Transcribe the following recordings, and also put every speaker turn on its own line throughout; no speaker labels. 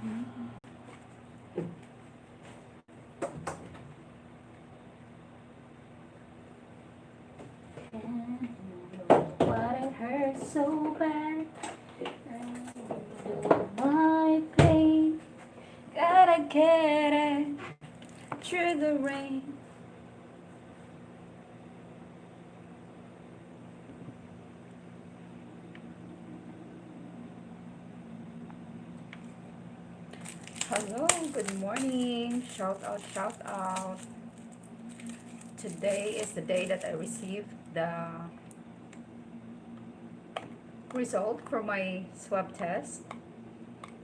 What it hurts so bad. My pain, gotta get it through the rain. Hello, good morning. Shout out, shout out. Today is the day that I received the result for my swab test,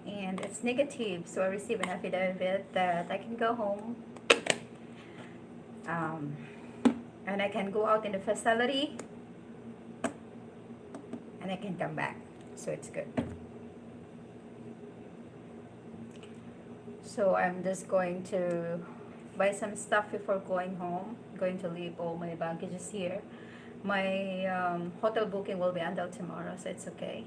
and it's negative, so I received an affidavit that I can go home, um, and I can go out in the facility and I can come back, so it's good. So I'm just going to buy some stuff before going home. I'm going to leave all my baggages here. My hotel booking will be until tomorrow, so it's okay.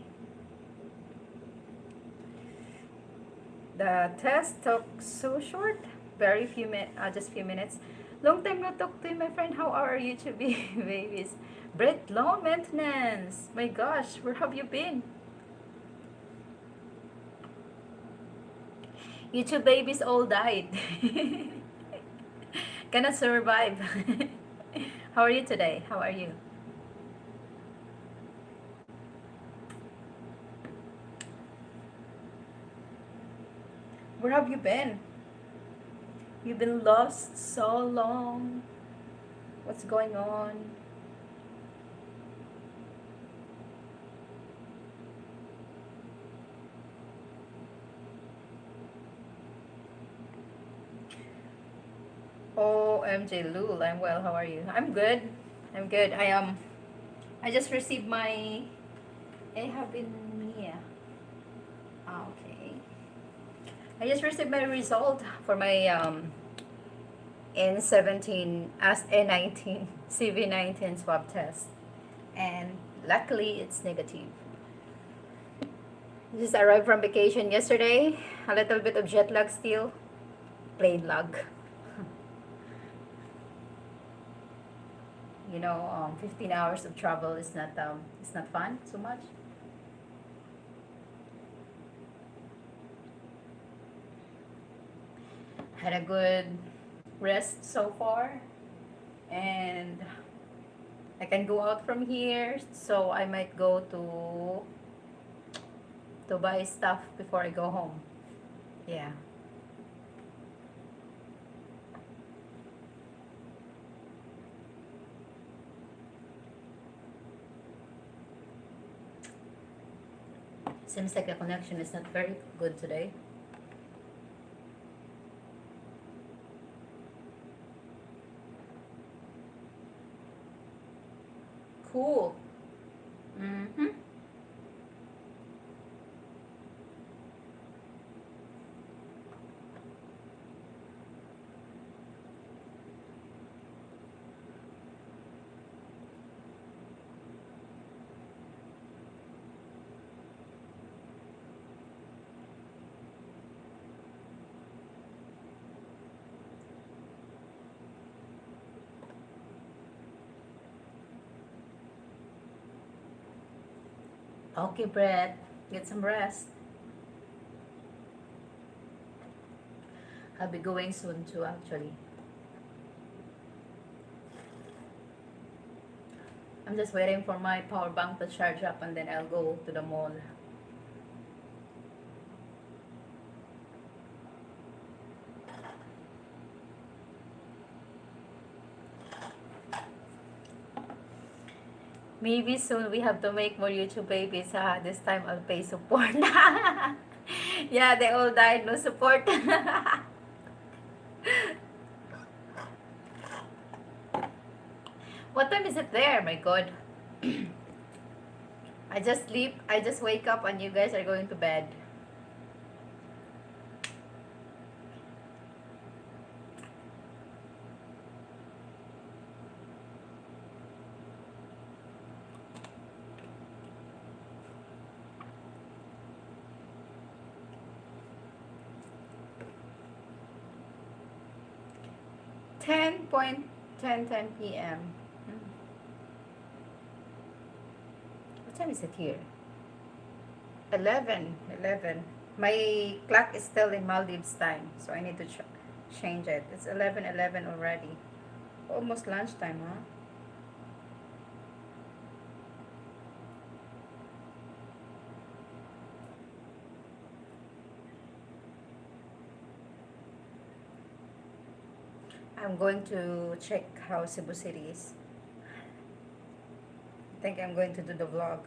The test took so short, very few minutes, just few minutes. Long time no talk to you, my friend. How are you to be babies? Brett, low maintenance. My gosh, where have you been? You two babies all died. Cannot survive. How are you today? How are you? Where have you been? You've been lost so long. What's going on? OMG Lul, I'm well. How are you? I'm good. I'm good. I just received my I have been here. Okay. I just received my result for my N17 as N19 CV19 swab test, and luckily it's negative. Just arrived from vacation yesterday. A little bit of jet lag still. Plane lag. 15 hours of travel is not it's not fun so much. Had a good rest so far, and I can go out from here, so I might go to buy stuff before I go home. Yeah. Seems like the connection is not very good today. Cool. Mm-hmm. Okay, Brett. Get some rest. I'll be going soon too, actually. I'm just waiting for my power bank to charge up, and then I'll go to the mall. Maybe soon we have to make more YouTube babies, ha? This time I'll pay support. Yeah, they all died, no support. What time is it there? My God. I just sleep, I just wake up, and you guys are going to bed. 10:10 p.m. What time is it here? 11. My clock is still in Maldives time, so I need to change it. It's 11:11 already. Almost lunchtime, huh? I'm going to check how Cebu City is. I think I'm going to do the vlog.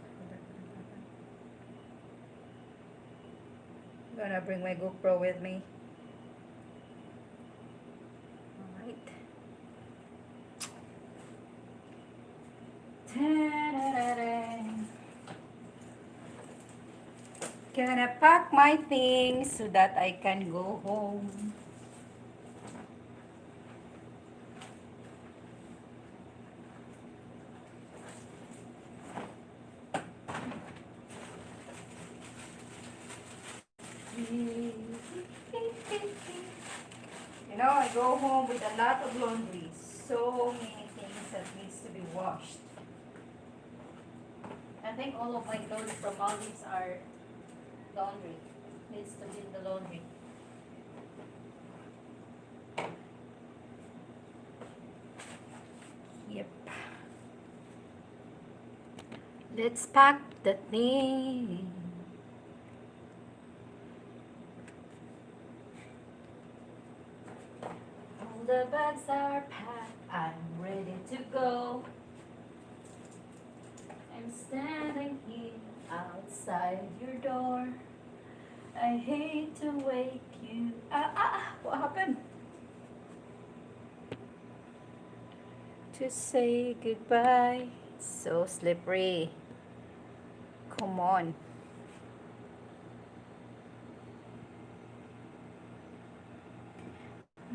I'm gonna bring my GoPro with me. Alright. Gonna pack my things so that I can go home. You know, I go home with a lot of laundry. So many things that needs to be washed. I think all of my clothes from Maldives are laundry. Needs to be in the laundry. Yep. Let's pack the thing. All the bags are packed. I'm ready to go. I'm standing here outside your door. I hate to wake you. What happened? To say goodbye. It's so slippery. Come on.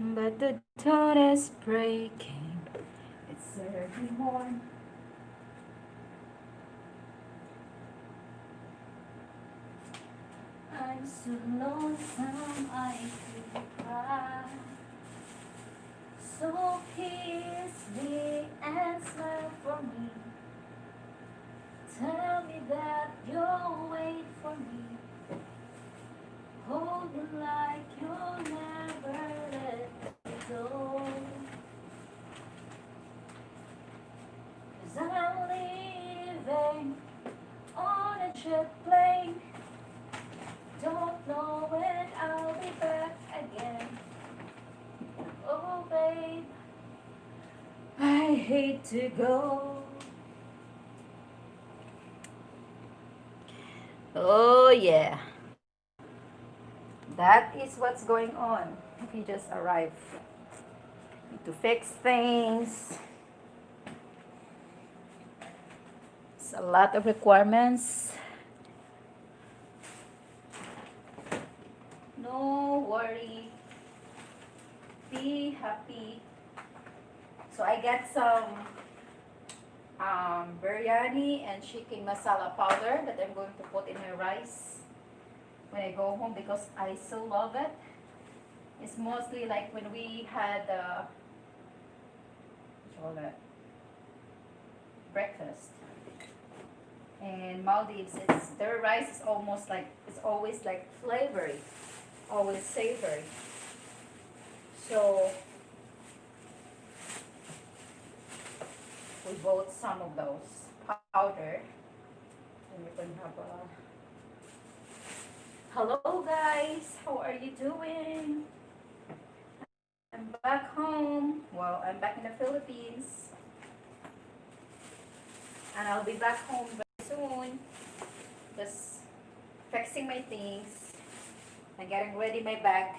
But the dawn is breaking. It's early morn. I'm so lonesome I could cry. So kiss me and smile for me. Tell me that you'll wait for me. Hold me like you'll never let me go. 'Cause I'm leaving on a jet plane. Don't know when I'll be back again. Oh babe, I hate to go. Oh yeah, that is what's going on. If you just arrive, need to fix things. It's a lot of requirements. No worry. Be happy. So I got some biryani and chicken masala powder that I'm going to put in my rice when I go home because I so love it. It's mostly like when we had breakfast in Maldives. It's their rice is almost like it's always like flavory, always savory. So we bought some of those powder, and you can have a. Hello guys, how are you doing? I'm back home. Well, I'm back in the Philippines, and I'll be back home very soon. Just fixing my things and getting ready my bag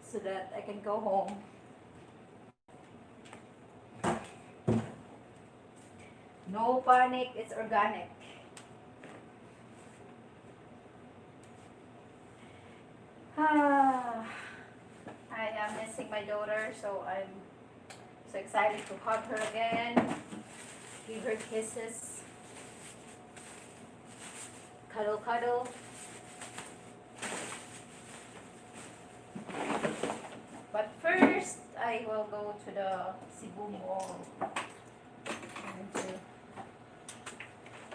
so that I can go home. No panic, it's organic. I am missing my daughter, so I'm so excited to hug her again, give her kisses, cuddle, cuddle. But first, I will go to the Cebu Mall. Trying to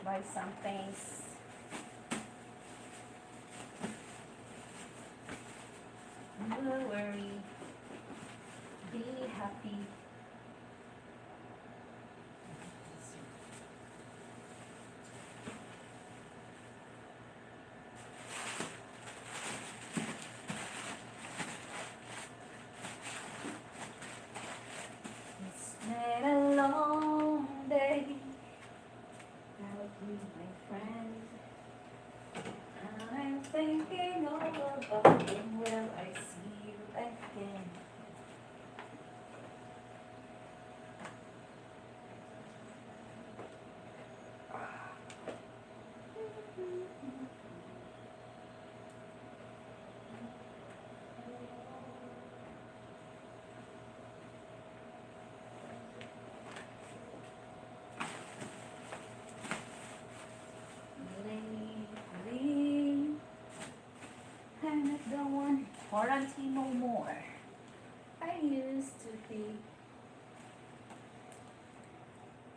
buy some things. Don't worry. Be happy. It's been a long day without you, my friend. I'm thinking all about when will I see you again. Lately, I'm not the one in quarantine no more. I used to be.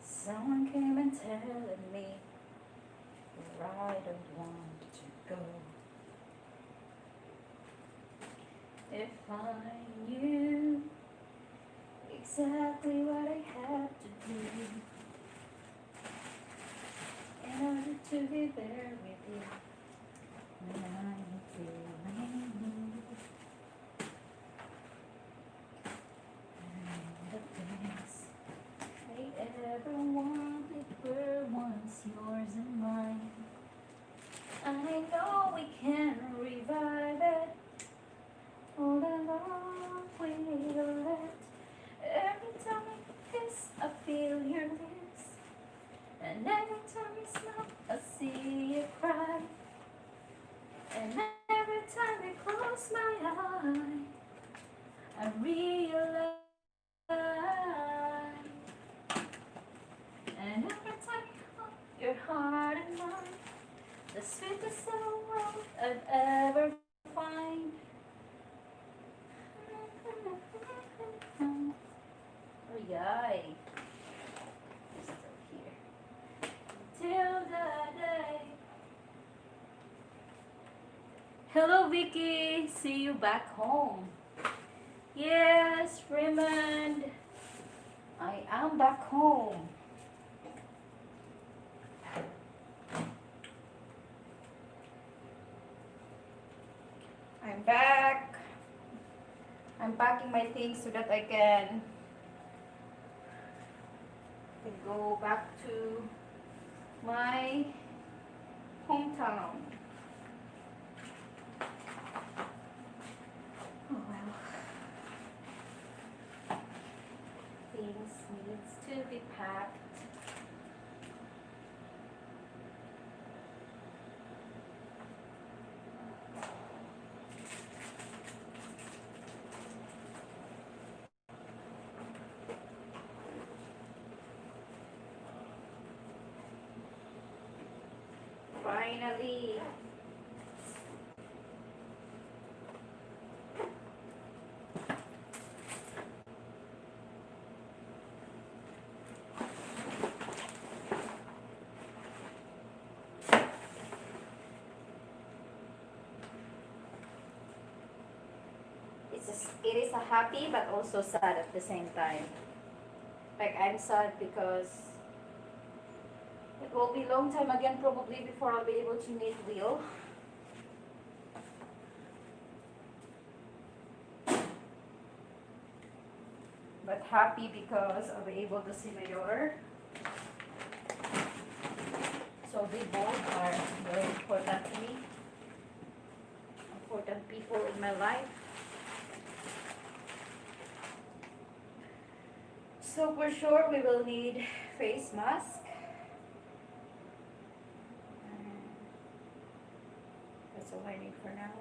Someone came and telling me where I don't want to go. If I knew exactly what I had to do in order to be there with you when I'm feeling blue. And the things I ever wanted were once yours and mine. I know we can revive it. All along we left. Every time I kiss, I feel your lips. And every time you smile, I see you cry. And every time I close my eye, I realize. And every time you hold your heart and mine, the sweetest world I've ever find. Oh yay! It's still here. Till the day. Hello Vicky, see you back home. Yes, Raymond, I am back home. I'm back. I'm packing my things so that I can go back to my hometown. Oh well. Things needs to be packed. Finally. It is a happy but also sad at the same time. Like I'm sad because it will be a long time again probably before I'll be able to meet Will. But happy because I'll be able to see my daughter. So they both are very important to me. Important people in my life. So for sure we will need face mask. That's all I need for now.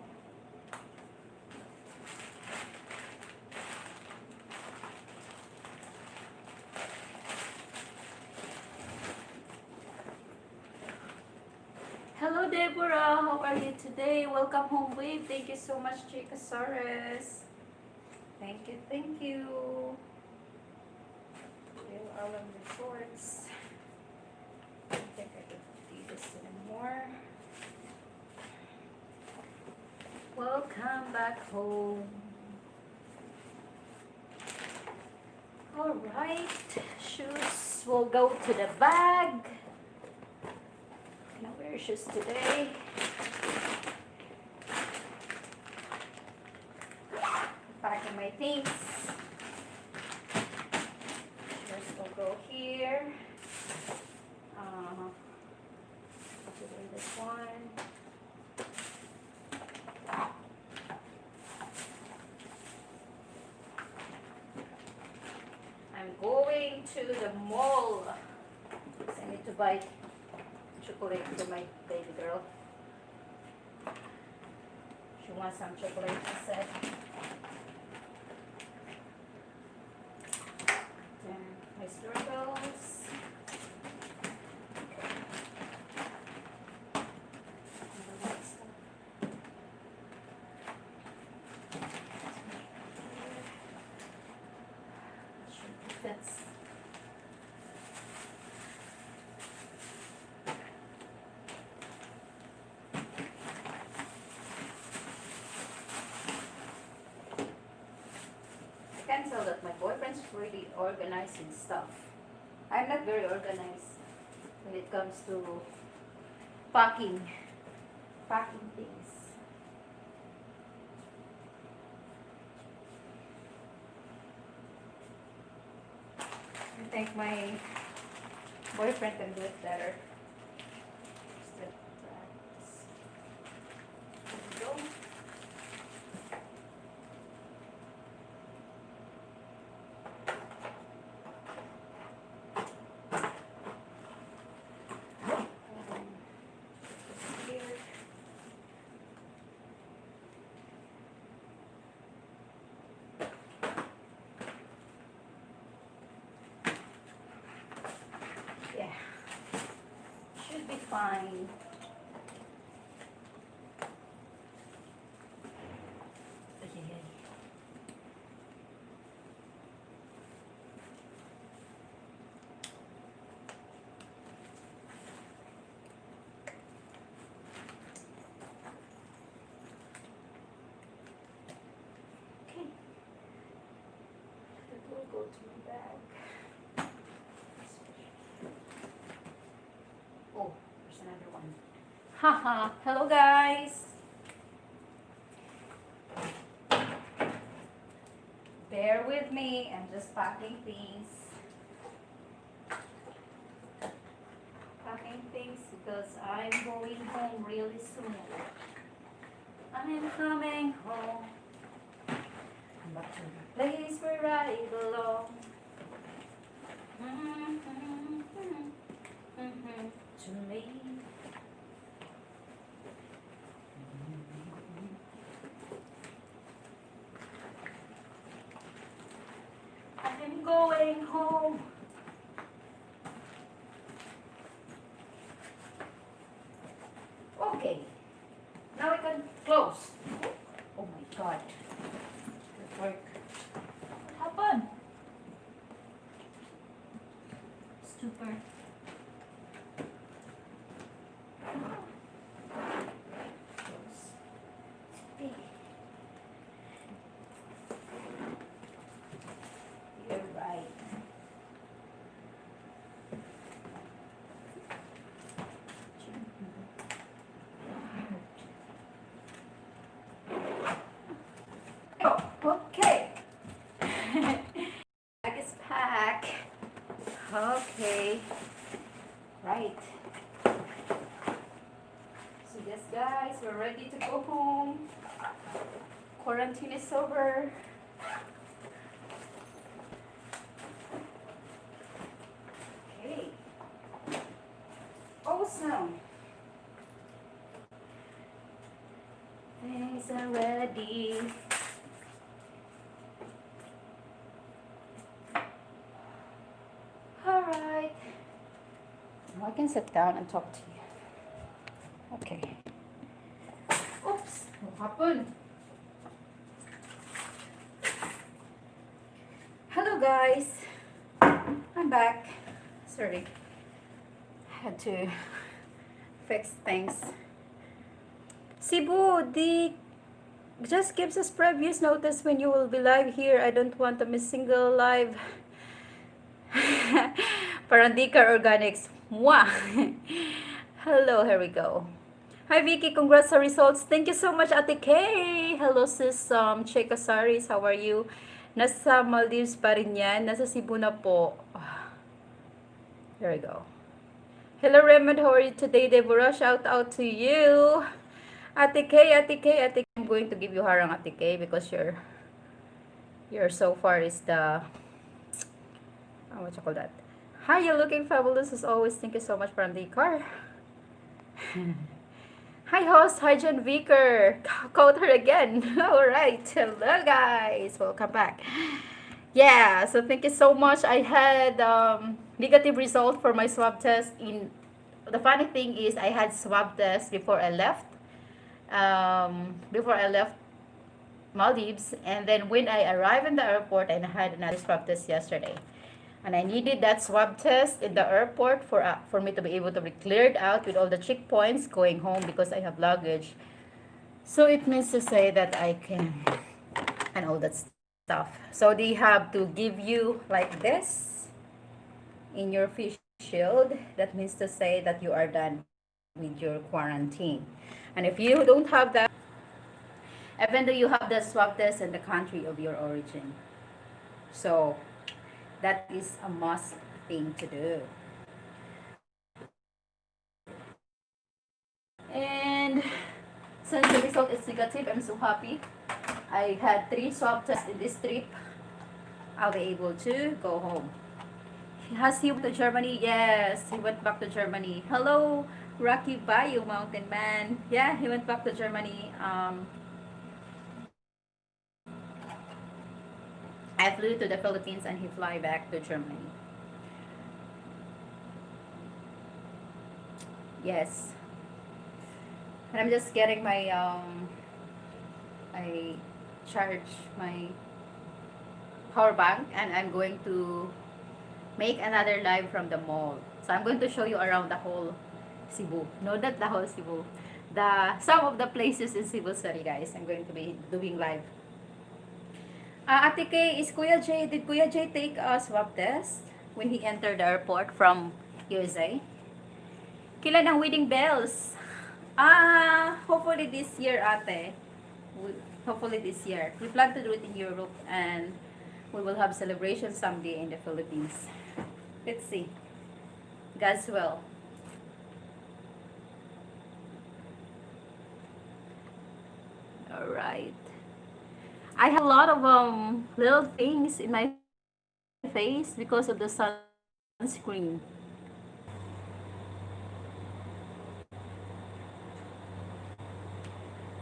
Hello Deborah, how are you today? Welcome home, babe. Thank you so much, Chicasaurus. Thank you, thank you. all of the shorts. I don't think I could do this anymore. Welcome back home. Alright, shoes will go to the bag. I'm gonna wear shoes today. Packing my things. Shoes will go here. Today this one. I'm going to the mall because I need to buy chocolate for my baby girl. She wants some chocolate, she said. Then my struggles. Fits. I can tell that my boyfriend's really organized in stuff. I'm not very organized when it comes to packing things. I think my boyfriend can do it better. Just practice. There we go. Here. Yeah, should be fine. Okay. It will go to my bag. Oh, there's another one. Haha, hello guys. Bear with me, I'm just packing things. Packing things because I'm going home really soon. I'm coming home. Back to the place where I belong. To me. I'm going home. Okay, now I can close. Oh my god. Good work. What happened? Stupid. You're right. Oh, okay. Bag is packed. Okay. Right. So yes guys, we're ready to go home. Quarantine is over. Okay. Awesome. Things are ready. Alright. Now I can sit down and talk to you. Okay. Oops, what happened? Hello guys. I'm back. Sorry, I had to fix things. Cebu, the just gives us previous notice when you will be live here. I don't want to miss single live. Parandika Organics. Mwah! Hello, here we go. Hi Vicky, congrats sa results. Thank you so much, Ate Kay. Hello sis, Che Casares, how are you? Nasa Maldives pa rin yan. Nasa Cebu na po. There we go. Hello Raymond, how are you today? Deborah, shout out to you. Ate Kay, Ate Kay, Ate Kay. I'm going to give you harang, Ate Kay, because you're so far is the, what you call that? Hi, you're looking fabulous as always. Thank you so much from the car. Hi host, hi Jen Vicker. Caught her again. Alright, hello guys. Welcome back. Yeah, so thank you so much. I had negative result for my swab test. The funny thing is I had swab test before I left. Before I left Maldives, and then when I arrived in the airport, I had another swab test yesterday. And I needed that swab test in the airport for me to be able to be cleared out with all the checkpoints going home because I have luggage. So it means to say that I can, and all that stuff. So they have to give you like this in your face shield. That means to say that you are done with your quarantine. And if you don't have that, even though you have the swab test in the country of your origin. So that is a must thing to do. And since the result is negative, I'm so happy. I had 3 swab tests in this trip. I'll be able to go home. Has he went to Germany? Yes, he went back to Germany. Hello, Rocky Bayou Mountain Man. Yeah, he went back to Germany. I flew to the Philippines and he fly back to Germany. Yes. And I'm just getting my I charge my power bank and I'm going to make another live from the mall. So I'm going to show you around the whole Cebu. No, not the whole Cebu. Some of the places in Cebu City, guys. I'm going to be doing live. Ate Kay, did Kuya J take a swab test when he entered the airport from USA? Kailan ang wedding bells? Hopefully this year, ate. Hopefully this year. We plan to do it in Europe and we will have celebration someday in the Philippines. Let's see. God's will. Alright. I have a lot of little things in my face because of the sunscreen.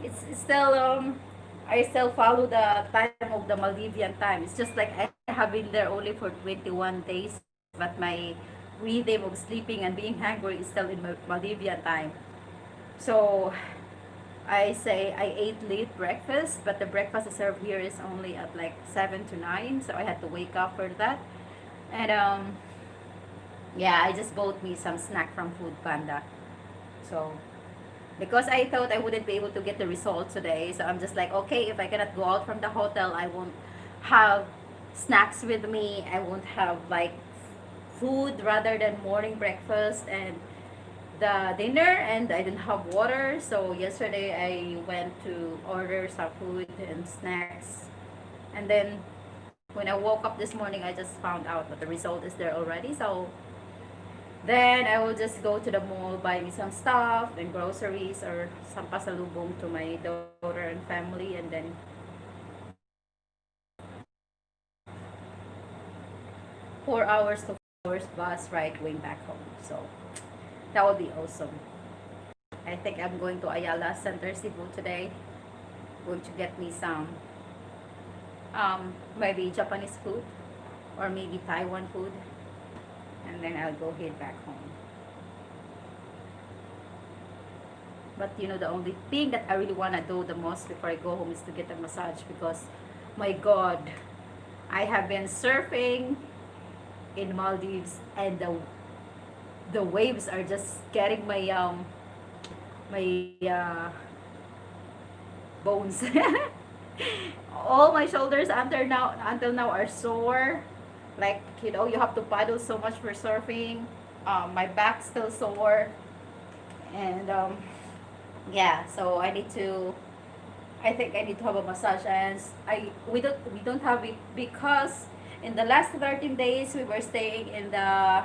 It's still I still follow the time of the Maldivian time. It's just like I have been there only for 21 days, but my rhythm of sleeping and being hungry is still in Maldivian time. So I say I ate late breakfast, but the breakfast served here is only at like 7 to 9, so I had to wake up for that. And yeah, I just bought me some snack from Food Panda. So because I thought I wouldn't be able to get the result today, so I'm just like, okay, if I cannot go out from the hotel, I won't have snacks with me. I won't have like food rather than morning breakfast and the dinner, and I didn't have water. So yesterday I went to order some food and snacks, and then when I woke up this morning, I just found out that the result is there already. So then I will just go to the mall, buy me some stuff and groceries or some pasalubong to my daughter and family, and then 4 hours to 4 hours bus ride going back home. So that would be awesome. I think I'm going to Ayala Center Cebu today. Going to get me some maybe Japanese food or maybe Taiwan food, and then I'll go head back home. But you know, the only thing that I really want to do the most before I go home is to get a massage, because my God, I have been surfing in Maldives, and the waves are just getting my bones. All my shoulders until now are sore. Like, you have to paddle so much for surfing. My back's still sore, and yeah. So I think I need to have a massage, and we don't have it because in the last 13 days we were staying in the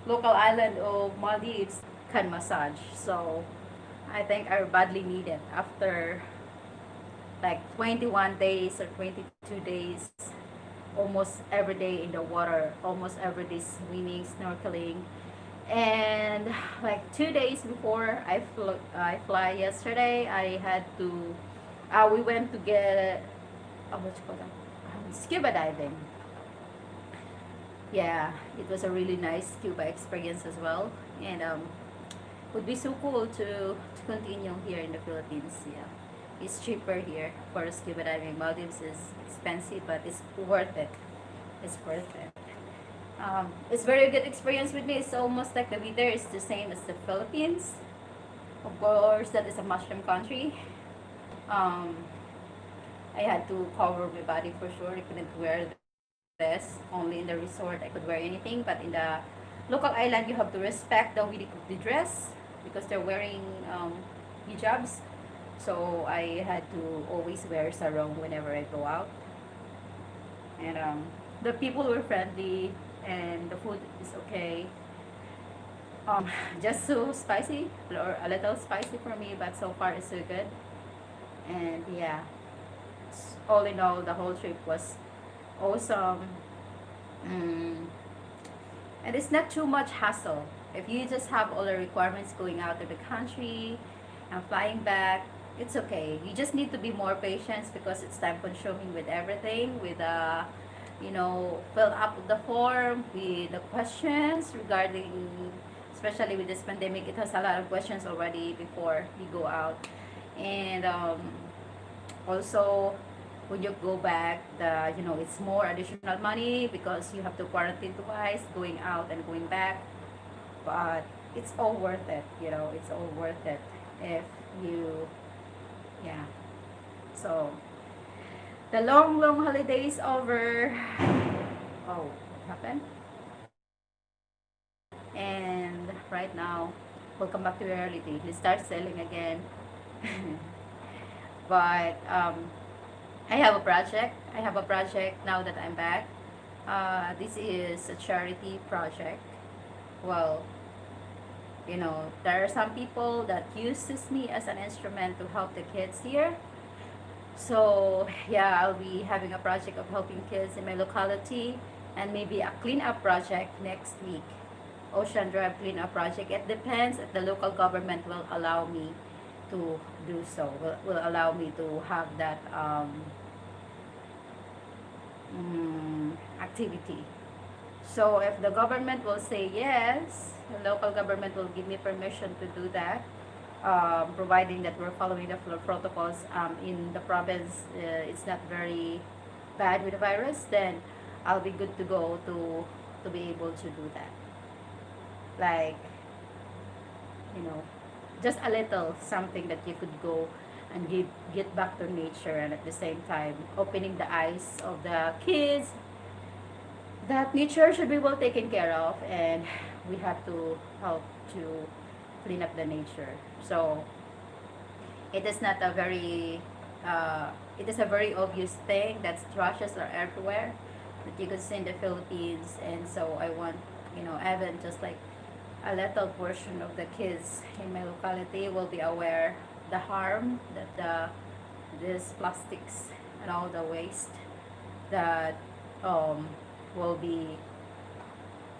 local island of Maldives can massage. So I think I badly need it after like 21 days or 22 days, almost every day in the water, almost every day swimming, snorkeling. And like 2 days before I fly yesterday, I had to, we went to get, what you call that? Scuba diving. Yeah, it was a really nice scuba experience as well. And would be so cool to continue here in the Philippines. Yeah, it's cheaper here for scuba diving. Maldives is expensive, but it's worth it. It's worth it. It's very good experience with me. It's almost like the weather is the same as the Philippines. Of course, that is a mushroom country. Um, I had to cover my body for sure. I couldn't wear this. Only in the resort I could wear anything, but in the local island you have to respect the dress because they're wearing hijabs. So I had to always wear sarong whenever I go out. And the people were friendly, and the food is okay. Just so spicy or a little spicy for me, but so far it's so good. And yeah, all in all, the whole trip was awesome. Mm. And it's not too much hassle. If you just have all the requirements going out of the country and flying back, it's okay. You just need to be more patient because it's time consuming with everything, with fill up the form with the questions regarding, especially with this pandemic, it has a lot of questions already before you go out. And also when you go back, it's more additional money because you have to quarantine twice going out and going back. But it's all worth it. It's all worth it if you, yeah. So the long holiday is over. Oh, what happened? And right now, we'll come back to reality. Let's start selling again. But I have a project. I have a project now that I'm back. This is a charity project. Well, there are some people that uses me as an instrument to help the kids here. So yeah, I'll be having a project of helping kids in my locality, and maybe a cleanup project next week. Ocean Drive cleanup project. It depends if the local government will allow me to do so. Will allow me to have that activity. So if the government will say yes, the local government will give me permission to do that, providing that we're following the protocols in the province. It's not very bad with the virus, then I'll be good to go to be able to do that. Like, you know, just a little something that you could go and get back to nature, and at the same time opening the eyes of the kids that nature should be well taken care of, and we have to help to clean up the nature. So it is not a very it is a very obvious thing that trashes are everywhere that you could see in the Philippines. And so I want, even just like a little portion of the kids in my locality will be aware the harm that these plastics and all the waste that will be,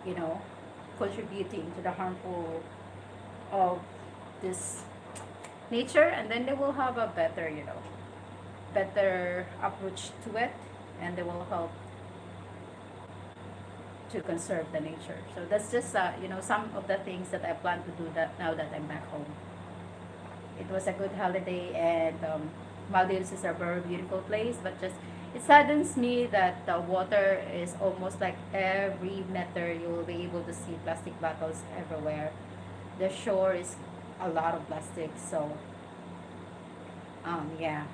you know, contributing to the harmful of this nature, and then they will have a better, better approach to it, and they will help to conserve the nature. So that's just some of the things that I plan to do that now that I'm back home. It was a good holiday, and Maldives is a very beautiful place, but just It saddens me that the water is almost like every meter you will be able to see plastic bottles everywhere. The shore is a lot of plastic, so yeah,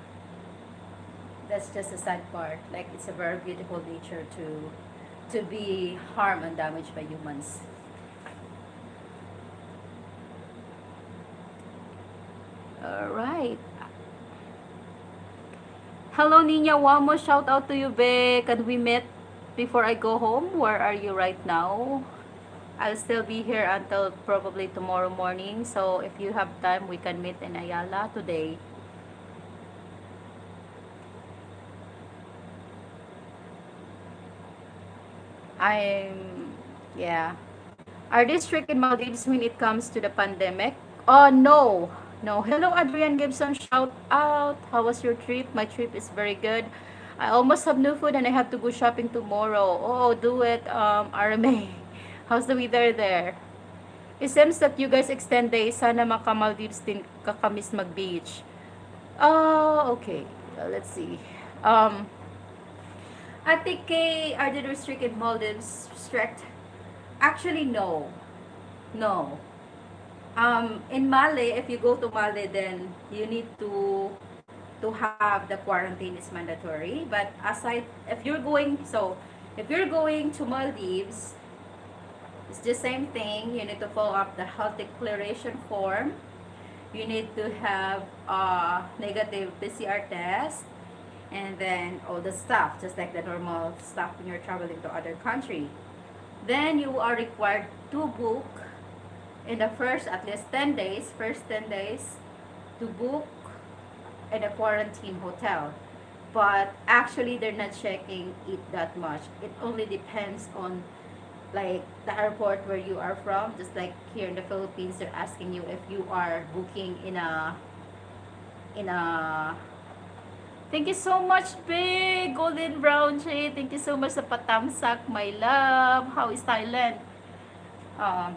that's just a sad part. Like it's a very beautiful nature to be harmed and damaged by humans. All right. Hello, Nina Wamo. Shout out to you, Be. Can we meet before I go home? Where are you right now? I'll still be here until probably tomorrow morning. So if you have time, we can meet in Ayala today. Yeah. Are they strict in Maldives when it comes to the pandemic? Oh, no. No. Hello, Adrian Gibson. Shout out. How was your trip? My trip is very good. I almost have no food and I have to go shopping tomorrow. Oh, do it, RMA. How's the weather there? It seems that you guys extend days. Sana maka-Maldives din kakamiss mag-beach. Oh, okay. Let's see. Um, Ate K, are the restricted Maldives strict? Actually, no. No. In Mali, if you go to Mali, then you need to have the quarantine is mandatory. But aside, if you're going to Maldives, it's the same thing. You need to follow up the health declaration form. You need to have a negative PCR test, and then all the stuff, just like the normal stuff when you're traveling to other country. Then you are required to book in the first at least 10 days, first 10 days, to book in a quarantine hotel. But actually, they're not checking it that much. It only depends on like the airport where you are from. Just like here in the Philippines, they're asking you if you are booking in a. Thank you so much, Big Golden Brown Shade. Thank you so much sa patamsak, my love. How is Thailand? Um,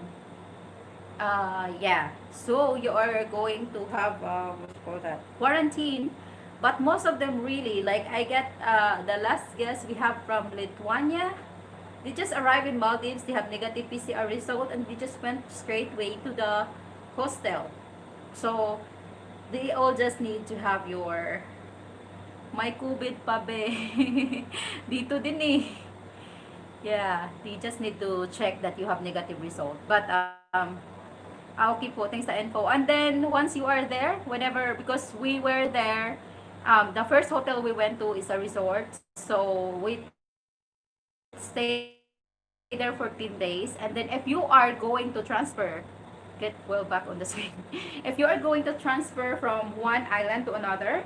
yeah. So you are going to have what you call that quarantine, but most of them really like I get the last guest we have from Lithuania. They just arrived in Maldives. They have negative PCR result, and they just went straight way to the hostel. So they all just need to have your may COVID pa be. Dito din eh. Yeah, they just need to check that you have negative result. But okay po, thanks sa info. And then once you are there, whenever because we were there, the first hotel we went to is a resort. So we stay there for 10 days. And then if you are going to transfer, get well back on the screen. If you are going to transfer from one island to another,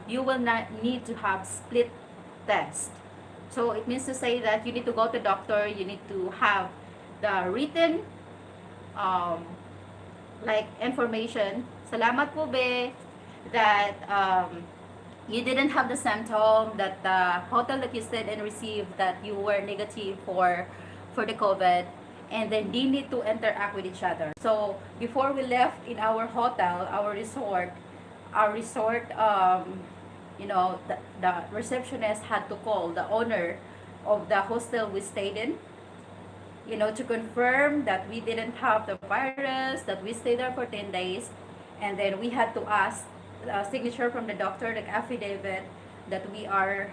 you will not need to have split test. So it means to say that you need to go to doctor, you need to have the written um, like information. Salamat po be that you didn't have the symptom, that the hotel that you stayed and received that you were negative for the COVID, and then they need to interact with each other. So before we left in our hotel, our resort, the receptionist had to call the owner of the hostel we stayed in, to confirm that we didn't have the virus, that we stayed there for 10 days. And then we had to ask a signature from the doctor, the affidavit, that we are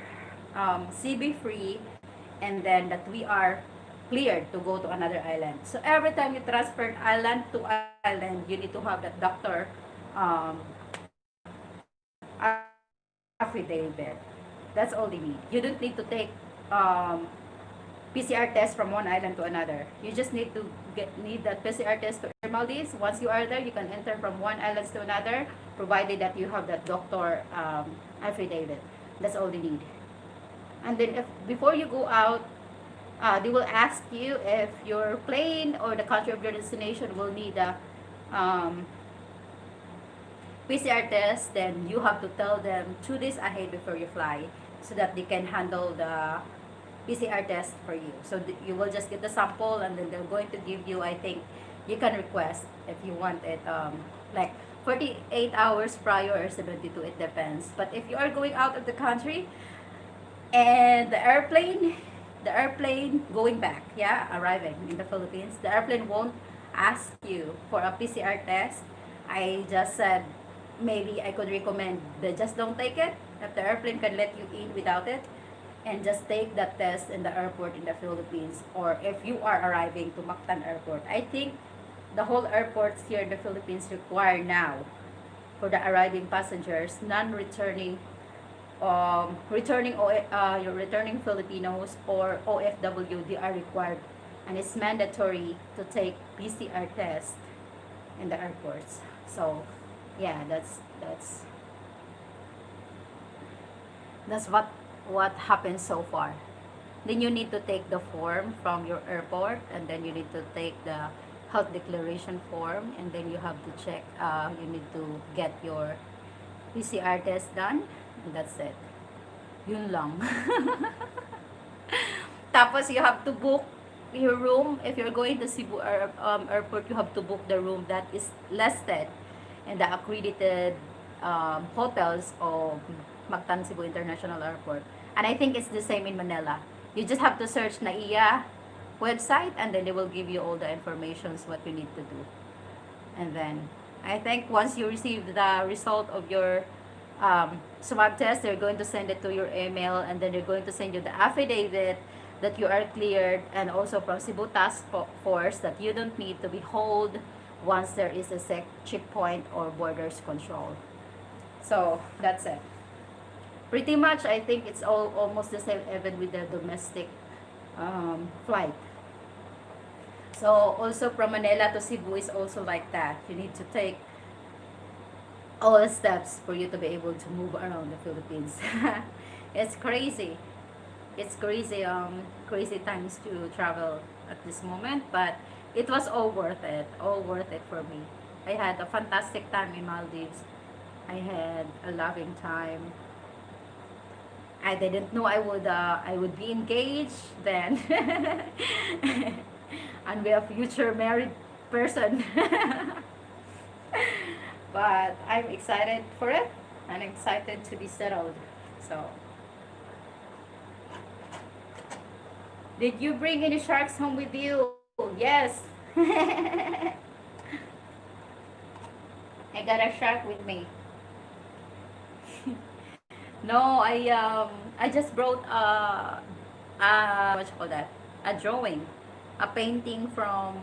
CB free, and then that we are cleared to go to another island. So every time you transfer island to island, you need to have that doctor um, affidavit. That's all they need. You don't need to take PCR test from one island to another. You just need to need that PCR test to Maldives. Once you are there, you can enter from one island to another, provided that you have that doctor affidavit. That's all they need. And then if before you go out, they will ask you if your plane or the country of your destination will need a PCR test. Then you have to tell them 2 days ahead before you fly, so that they can handle the PCR test for you. So you will just get the sample, and then they're going to give you, I think, you can request if you want it like 48 hours prior or 72, it depends. But if you are going out of the country, And the airplane going back, yeah, arriving in the Philippines, the airplane won't ask you for a PCR test. I just said maybe I could recommend that just don't take it, that the airplane can let you in without it, and just take that test in the airport in the Philippines, or if you are arriving to Mactan Airport. I think the whole airports here in the Philippines require now for the arriving passengers, non-returning, your returning Filipinos or OFW, they are required, and it's mandatory to take PCR test in the airports. So, yeah, that's what happened so far. Then you need to take the form from your airport, and then you need to take the health declaration form, and then you have to check. You need to get your PCR test done, and that's it. Yun lang. Tapos you have to book your room. If you're going to Cebu airport, you have to book the room that is listed in the accredited hotels of Mactan Cebu International Airport. And I think it's the same in Manila. You just have to search NAIA website, and then they will give you all the informations what you need to do. And then I think once you receive the result of your swab test, they're going to send it to your email, and then they're going to send you the affidavit that you are cleared, and also from Cebu Task Force that you don't need to be hold once there is a checkpoint or borders control. So that's it. Pretty much, I think it's all almost the same even with the domestic flight. So also from Manila to Cebu is also like that. You need to take all the steps for you to be able to move around the Philippines. It's crazy. It's crazy, crazy times to travel at this moment, but it was all worth it. All worth it for me. I had a fantastic time in Maldives. I had a loving time. I didn't know I would be engaged then, and be a future married person. But I'm excited for it. I'm excited to be settled. So, did you bring any sharks home with you? Yes. I got a shark with me. No, I just brought what you call that? A drawing, a painting from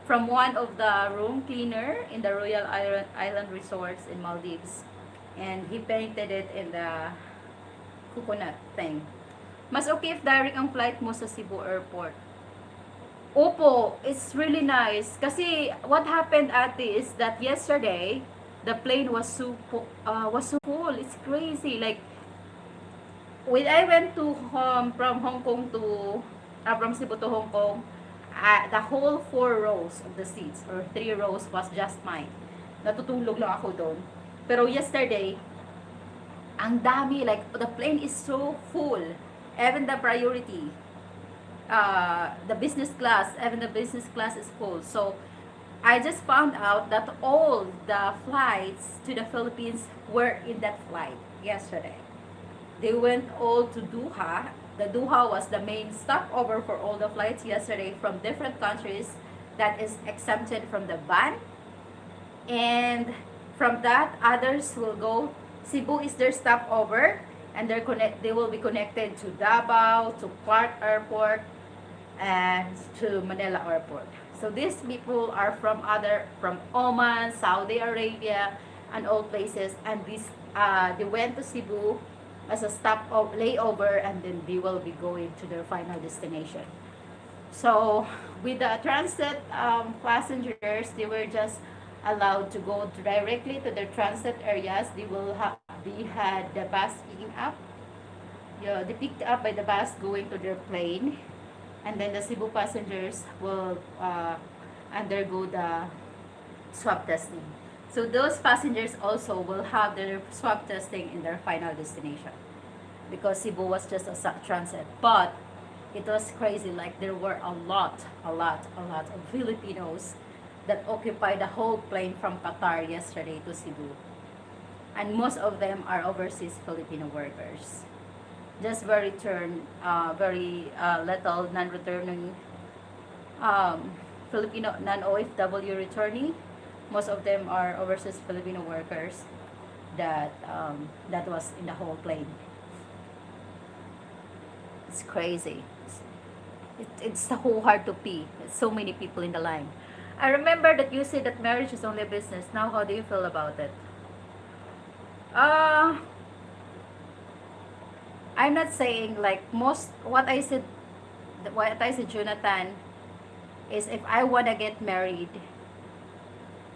one of the room cleaner in the Royal Island Resorts in Maldives, and he painted it in the coconut thing. Mas okay if direct ang flight mo sa Cebu Airport. Opo, it's really nice. Kasi what happened, ate, is that yesterday, the plane was so full. It's crazy. Like, when I went to from Hong Kong to, from Cebu to Hong Kong, the whole 4 rows of the seats, or 3 rows, was just mine. Natutulog lang ako doon. Pero yesterday, ang dami, like, the plane is so full. Even the priority, even the business class is full. So, I just found out that all the flights to the Philippines were in that flight yesterday. They went all to Doha. The Doha was the main stopover for all the flights yesterday from different countries that is exempted from the ban. And from that, others will go. Cebu is their stopover, and they will be connected to Davao, to Clark Airport, and to Manila Airport. So these people are from Oman, Saudi Arabia, and all places, and they went to Cebu as a stop of layover, and then they will be going to their final destination. So with the transit passengers, they were just allowed to go directly to their transit areas. They had the bus picking up. Yeah, they picked up by the bus going to their plane, and then the Cebu passengers will undergo the swab testing. So those passengers also will have their swab testing in their final destination, because Cebu was just a transit. But it was crazy. Like, there were a lot of Filipinos that occupied the whole plane from Qatar yesterday to Cebu, and most of them are overseas Filipino workers. just very little non-returning um, Filipino non-OFW returnee. Most of them are overseas Filipino workers that was in the whole plane. It's crazy. It's so hard to pee. There's so many people in the line. I remember that you said that marriage is only a business. Now, how do you feel about it? Uh, I'm not saying like most what I said, Jonathan, is if I wanna get married,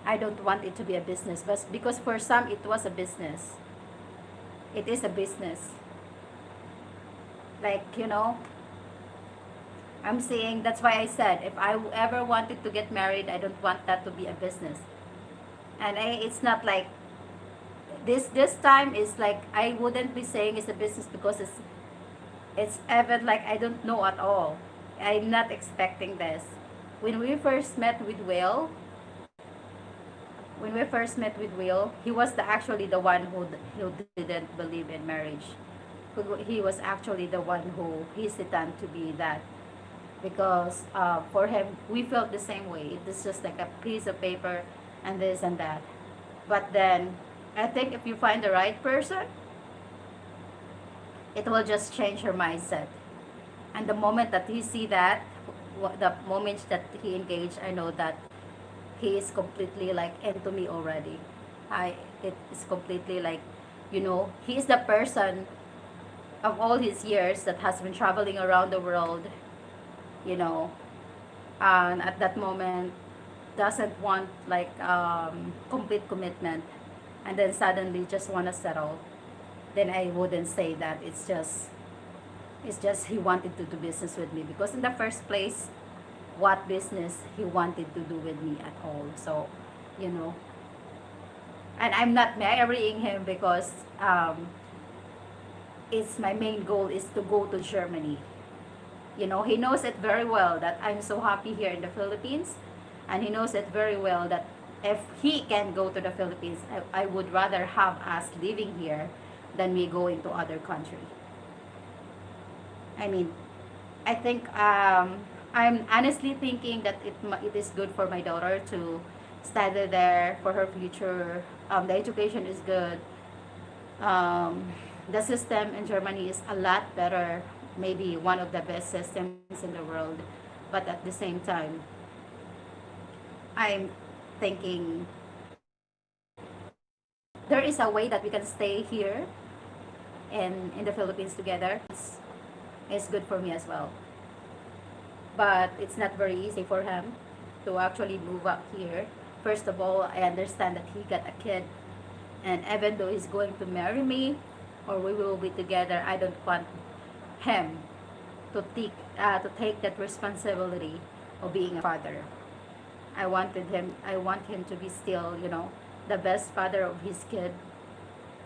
I don't want it to be a business, but because for some it was a business. It is a business. Like, I'm saying that's why I said if I ever wanted to get married, I don't want that to be a business. And it's not like this time is like I wouldn't be saying it's a business because it's even like I don't know at all. I'm not expecting this. When we first met with Will, when we first met with Will, he was actually the one who didn't believe in marriage. He was actually the one who hesitant to be that because for him we felt the same way. It is just like a piece of paper and this and that. But then I think if you find the right person, it will just change your mindset. And the moment that he see that, the moment that he engaged, I know that he is completely like into me already. It is completely like, he is the person of all his years that has been traveling around the world, you know, and at that moment doesn't want like complete commitment, and then suddenly just want to settle. Then I wouldn't say that it's just he wanted to do business with me because in the first place, what business he wanted to do with me at all. So, you know, and I'm not marrying him because it's my main goal is to go to Germany. He knows it very well that I'm so happy here in the Philippines, and he knows it very well that if he can go to the Philippines, I would rather have us living here than me going to other country. I mean, I think I'm honestly thinking that it is good for my daughter to study there for her future. The education is good. The system in Germany is a lot better, maybe one of the best systems in the world. But at the same time, I'm thinking there is a way that we can stay here in the Philippines together. It's good for me as well. But it's not very easy for him to actually move up here. First of all, I understand that he got a kid, and even though he's going to marry me or we will be together, I don't want him to take that responsibility of being a father. I want him to be still, the best father of his kid,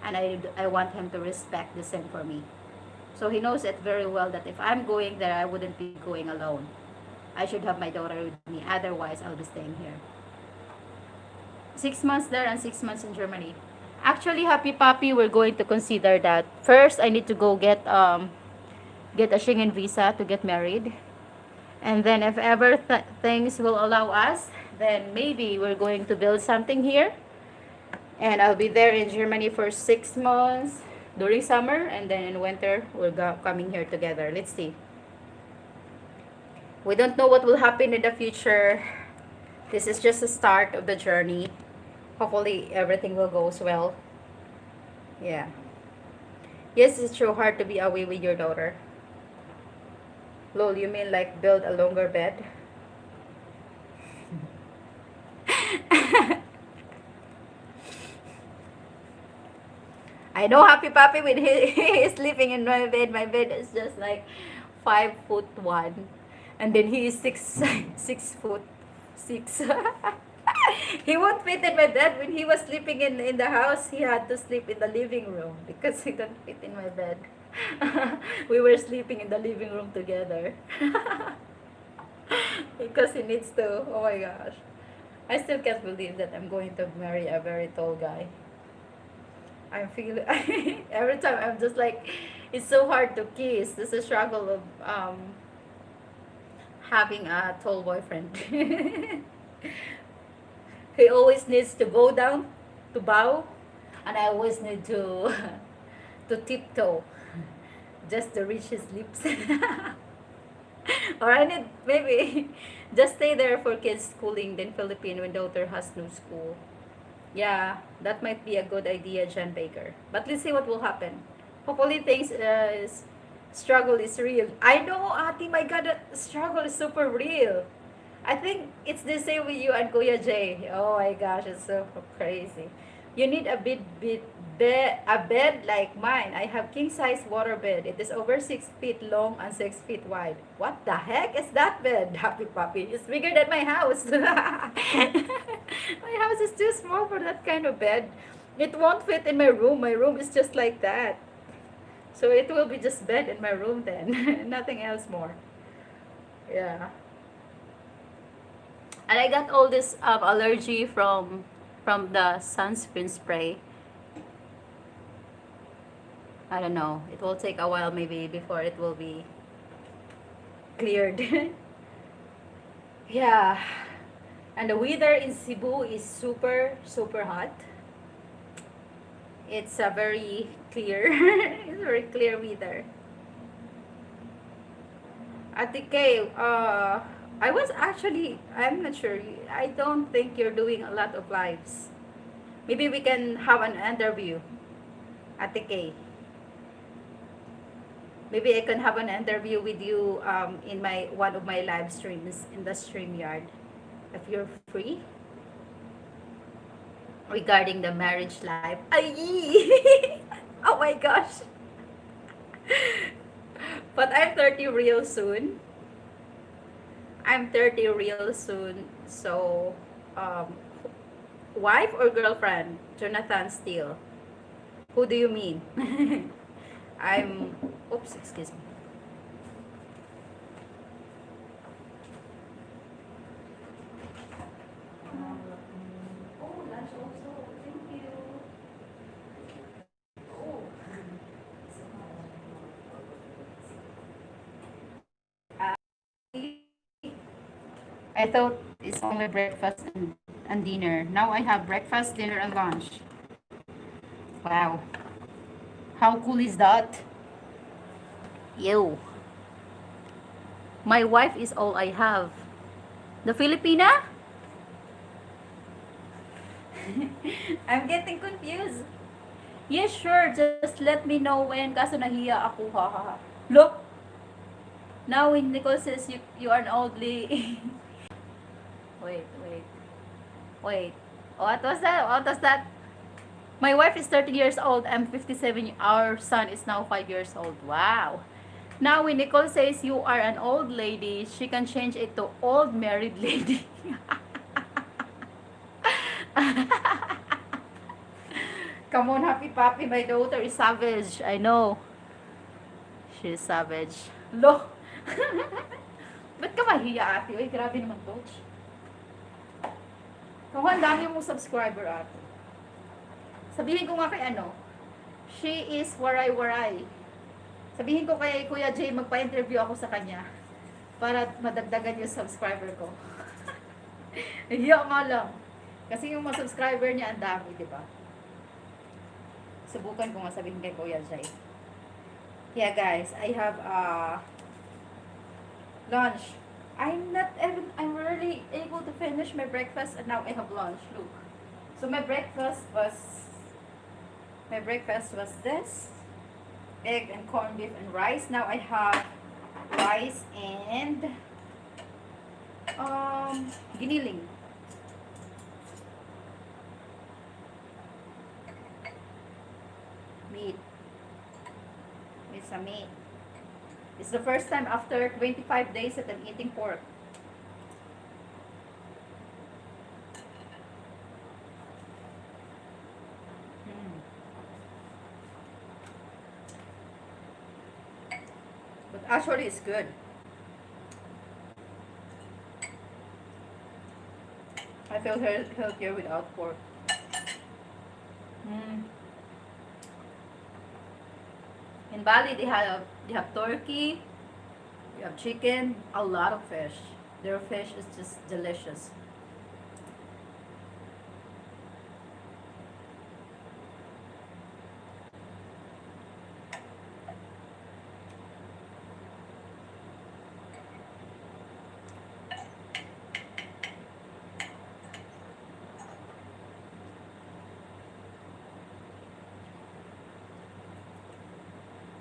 and I want him to respect the same for me. So he knows it very well that if I'm going there, I wouldn't be going alone. I should have my daughter with me. Otherwise, I'll be staying here. 6 months there and 6 months in Germany. Actually, Happy Puppy, we're going to consider that. First, I need to go get a Schengen visa to get married. And then if ever things will allow us, then maybe we're going to build something here. And I'll be there in Germany for 6 months during summer, and then in winter we're coming here together. Let's see. We don't know what will happen in the future. This is just the start of the journey. Hopefully everything will go well. Yeah. Yes, it's so hard to be away with your daughter. Lol, you mean like build a longer bed? I know Happy Puppy when he is sleeping in my bed. My bed is just like 5'1", and then he is 6'6". He won't fit in my bed. When he was sleeping in the house, he had to sleep in the living room because he don't fit in my bed. We were sleeping in the living room together. Because he needs to. Oh my gosh. I still can't believe that I'm going to marry a very tall guy. I'm feeling every time I'm just like, It's so hard to kiss. This is a struggle of having a tall boyfriend. He always needs to go down to bow, and I always need to to tiptoe just to reach his lips. Or I need maybe just stay there for kids schooling, then Philippine when daughter has no school. Yeah, that might be a good idea, John Baker. But let's see what will happen. Hopefully things struggle is real. I know, Ati, my God, that struggle is super real. I think it's the same with you and Kuya Jay. Oh my gosh, it's so crazy. You need a bed like mine. I have king size water bed. It is over 6 feet long and 6 feet wide. What the heck is that bed, Happy Puppy? It's bigger than my house. My house is too small for that kind of bed. It won't fit in my room. My room is just like that. So it will be just bed in my room then. Nothing else more. Yeah. And I got all this allergy from the sunscreen spray. I don't know. It will take a while maybe before it will be cleared. Yeah. And the weather in Cebu is super super hot. It's a very clear it's very clear weather. Ate Kay, I was actually, I'm not sure. I don't think you're doing a lot of lives. Maybe we can have an interview. Ate Kay. Maybe I can have an interview with you in my one of my live streams in the StreamYard. If you're free. Regarding the marriage life. Ay! Oh my gosh. But I'm 30 real soon. I'm 30 real soon. So, um, wife or girlfriend? Jonathan Steele. Who do you mean? I'm, oops, excuse me. Oh, lunch also. Thank you. Oh. I thought it's only breakfast and dinner. Now I have breakfast, dinner, and lunch. Wow. How cool is that? Yo. My wife is all I have. The Filipina? I'm getting confused. Yes, sure. Just let me know when. Kaso nahiya ako. Ha, ha, ha. Look. Now when Nicole says you are an old lady. Wait, wait. Wait. What was that? What was that? My wife is 30 years old. I'm 57. Our son is now 5 years old. Wow. Now when Nicole says you are an old lady, she can change it to old married lady. Come on, Happy Papi. My daughter is savage. I know. She's savage. Lo. Ba't ka mahiya, ate? Uy, grabe naman to. Kung ang dami mong subscriber, ate. Sabihin ko nga kay ano, she is waray-waray. Sabihin ko kay Kuya Jay, magpa-interview ako sa kanya para madagdagan yung subscriber ko. Hiya nga lang. Kasi yung mga subscriber niya ang dami, di ba? Subukan ko nga sabihin kay Kuya Jay. Yeah, guys, I have lunch. I'm really able to finish my breakfast and now I have lunch. Look. So my breakfast was this. Egg and corned beef and rice. Now I have rice and giniling. Meat. With some meat. It's the first time after 25 days that I'm eating pork. But actually it's good. I feel healthier without pork. In Bali, they have turkey, they have chicken, a lot of fish. Their fish is just delicious.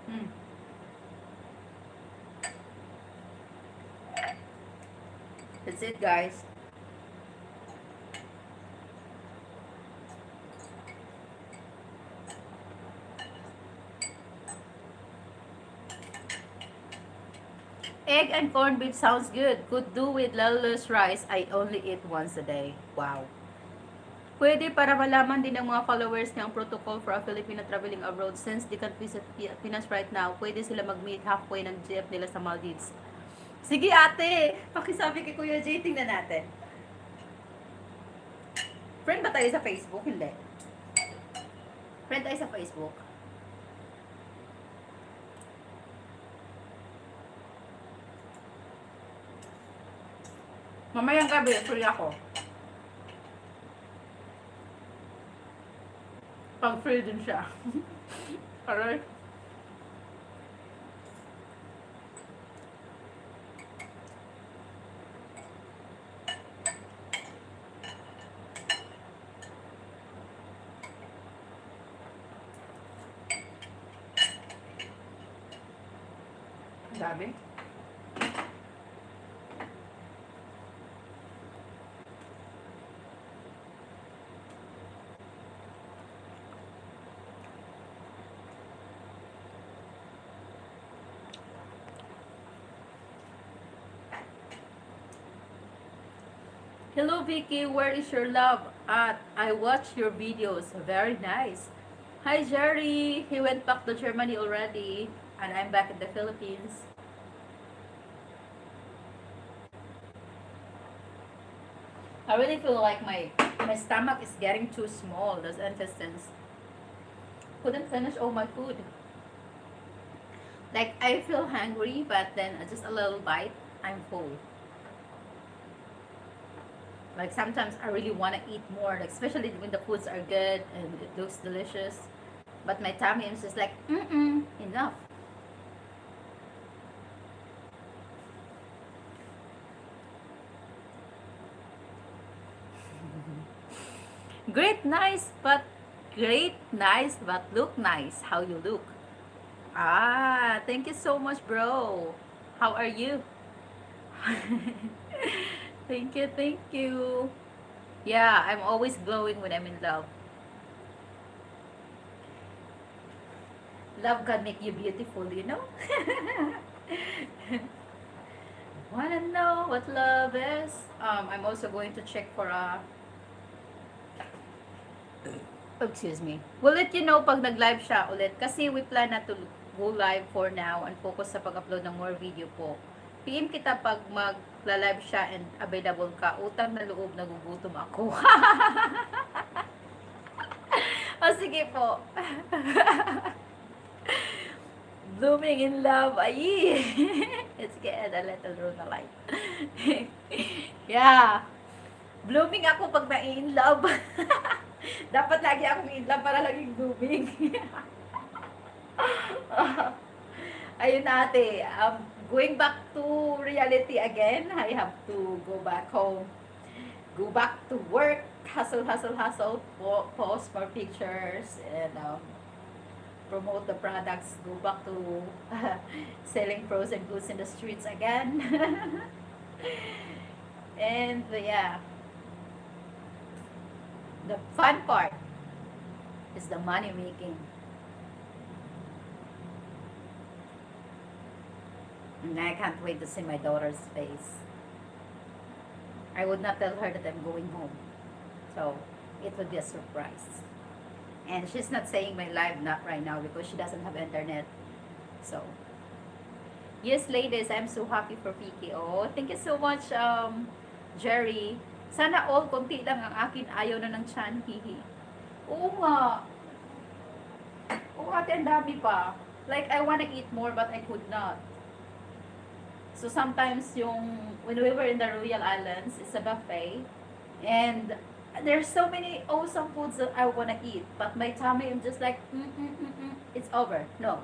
Mm. That's it, guys. Egg and corned beef sounds good. Could do with lala's rice. I only eat once a day. Wow. Pwede para malaman din ng mga followers niya ang protocol for a Filipino traveling abroad since they can't visit Pinas right now. Pwede sila mag-meet halfway ng jeep nila sa Maldives. Sige ate, pakisabi kay Kuya Jay, tingnan natin. Friend ba tayo sa Facebook? Hindi. Friend tayo sa Facebook? Mamayang gabi, free ako. Pag free din siya. Alright. Dami. Hello Vicky, where is your love at? I watch your videos. Very nice. Hi Jerry, he went back to Germany already and I'm back in the Philippines. I really feel like my stomach is getting too small, those intestines. Couldn't finish all my food. Like I feel hungry but then just a little bite, I'm full. Like sometimes I really want to eat more, like especially when the foods are good and it looks delicious. But my tummy is just like, enough. Great, nice, but look nice. How you look? Ah, thank you so much, bro. How are you? Thank you, thank you. Yeah, I'm always glowing when I'm in love. Love can make you beautiful, you know? Wanna know what love is? I'm also going to check for a... Excuse me. We'll let you know pag nag-live siya ulit. Kasi we plan na to go live for now and focus sa pag-upload ng more video po. PM kita pag mag-live siya and available ka. Utang na loob, nagugutom ako. O sige po. Blooming in love. Ay! Let's get a little room na light. Yeah. Blooming ako pag na-in love. Dapat lagi akong in love para laging blooming. Ayun ate. Going back to reality again. I have to go back home. Go back to work. Hustle, hustle, hustle. Post more pictures. And promote the products, go back to selling frozen goods in the streets again. And yeah, the fun part is the money making. And I can't wait to see my daughter's face. I would not tell her that I'm going home. So it would be a surprise. And she's not saying my live not right now because she doesn't have internet. So, yes, ladies, I'm so happy for Vicky. Oh, thank you so much, Jerry. Sana all, konti lang ang akin. Ayaw na ng chan, hihi. Oo nga. Oo ate, ang dami pa. Like, I want to eat more, but I could not. So sometimes when we were in the Royal Islands, it's a buffet. And there's so many awesome foods that I want to eat. But my tummy, I'm just like, it's over. No.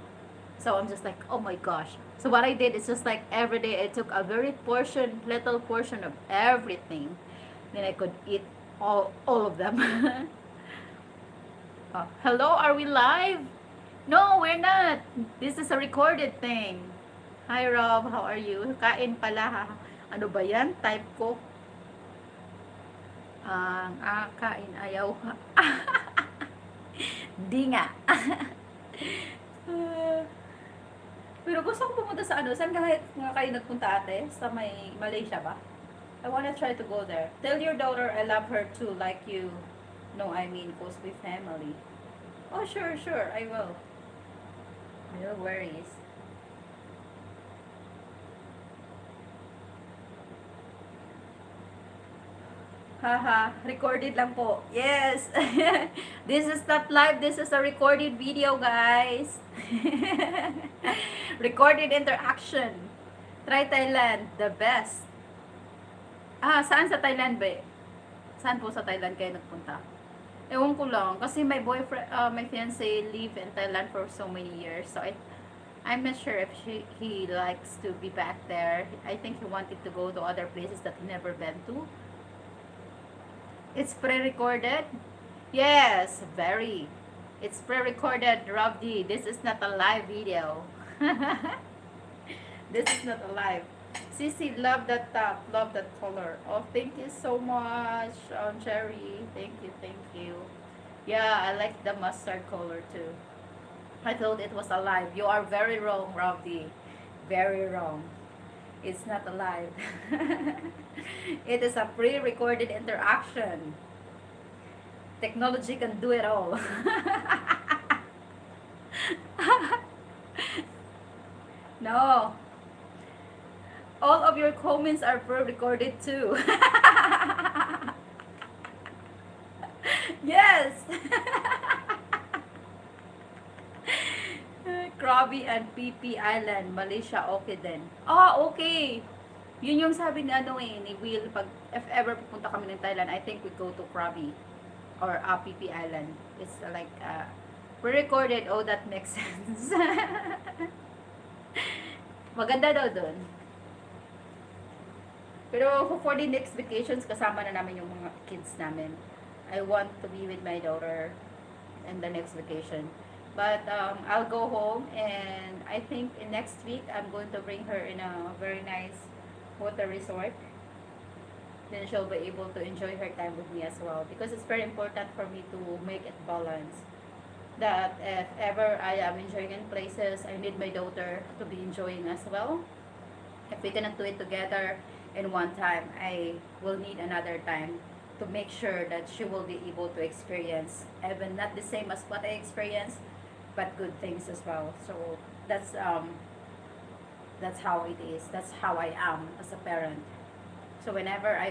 So I'm just like, oh my gosh. So what I did is just like every day I took a little portion of everything. Then I could eat all of them. Oh, hello, are we live? No, we're not. This is a recorded thing. Hi Rob, how are you? Kain pala ha. Ano ba yan? Type ko. Kain ayaw. Di nga. Pero gusto ko pumunta sa ano. Saan nga kayo nagpunta ate? Sa may Malaysia ba? I wanna try to go there. Tell your daughter I love her too, like you. No, I mean, close with family. Oh, sure, I will. No worries. Haha, recorded lang po. Yes. This is not live. This is a recorded video, guys. Recorded interaction. Try Thailand. The best. Saan sa Thailand ba? Saan po sa Thailand kayo nagpunta? Ewan ko lang. Kasi my boyfriend, my fiancé live in Thailand for so many years. So I'm not sure if he likes to be back there. I think he wanted to go to other places that he never been to. It's pre-recorded? Yes, very. It's pre-recorded, Rob D. This is not a live video. This is not a live. Sissy, love that top. Love that color. Oh, thank you so much, Cherry. Thank you. Yeah, I like the mustard color too. I thought it was alive. You are very wrong, Rob D. Very wrong. It's not alive. It is a pre-recorded interaction. Technology can do it all. No. All of your comments are pre-recorded too. Yes. Krabi and PP Island, Malaysia, okay din. Okay. Yun yung sabi ni ni Will, if ever pupunta kami ng Thailand, I think we go to Krabi or PP Island. It's like pre-recorded. Oh, that makes sense. Maganda daw dun. Pero for the next vacations, kasama na namin yung mga kids namin. I want to be with my daughter in the next vacation. But I'll go home, and I think in next week I'm going to bring her in a very nice water resort. Then she'll be able to enjoy her time with me as well, because it's very important for me to make it balance. That if ever I am enjoying in places, I need my daughter to be enjoying as well. If we cannot do it together in one time, I will need another time to make sure that she will be able to experience even not the same as what I experienced, but good things as well. So that's how it is. That's how I am as a parent. So whenever I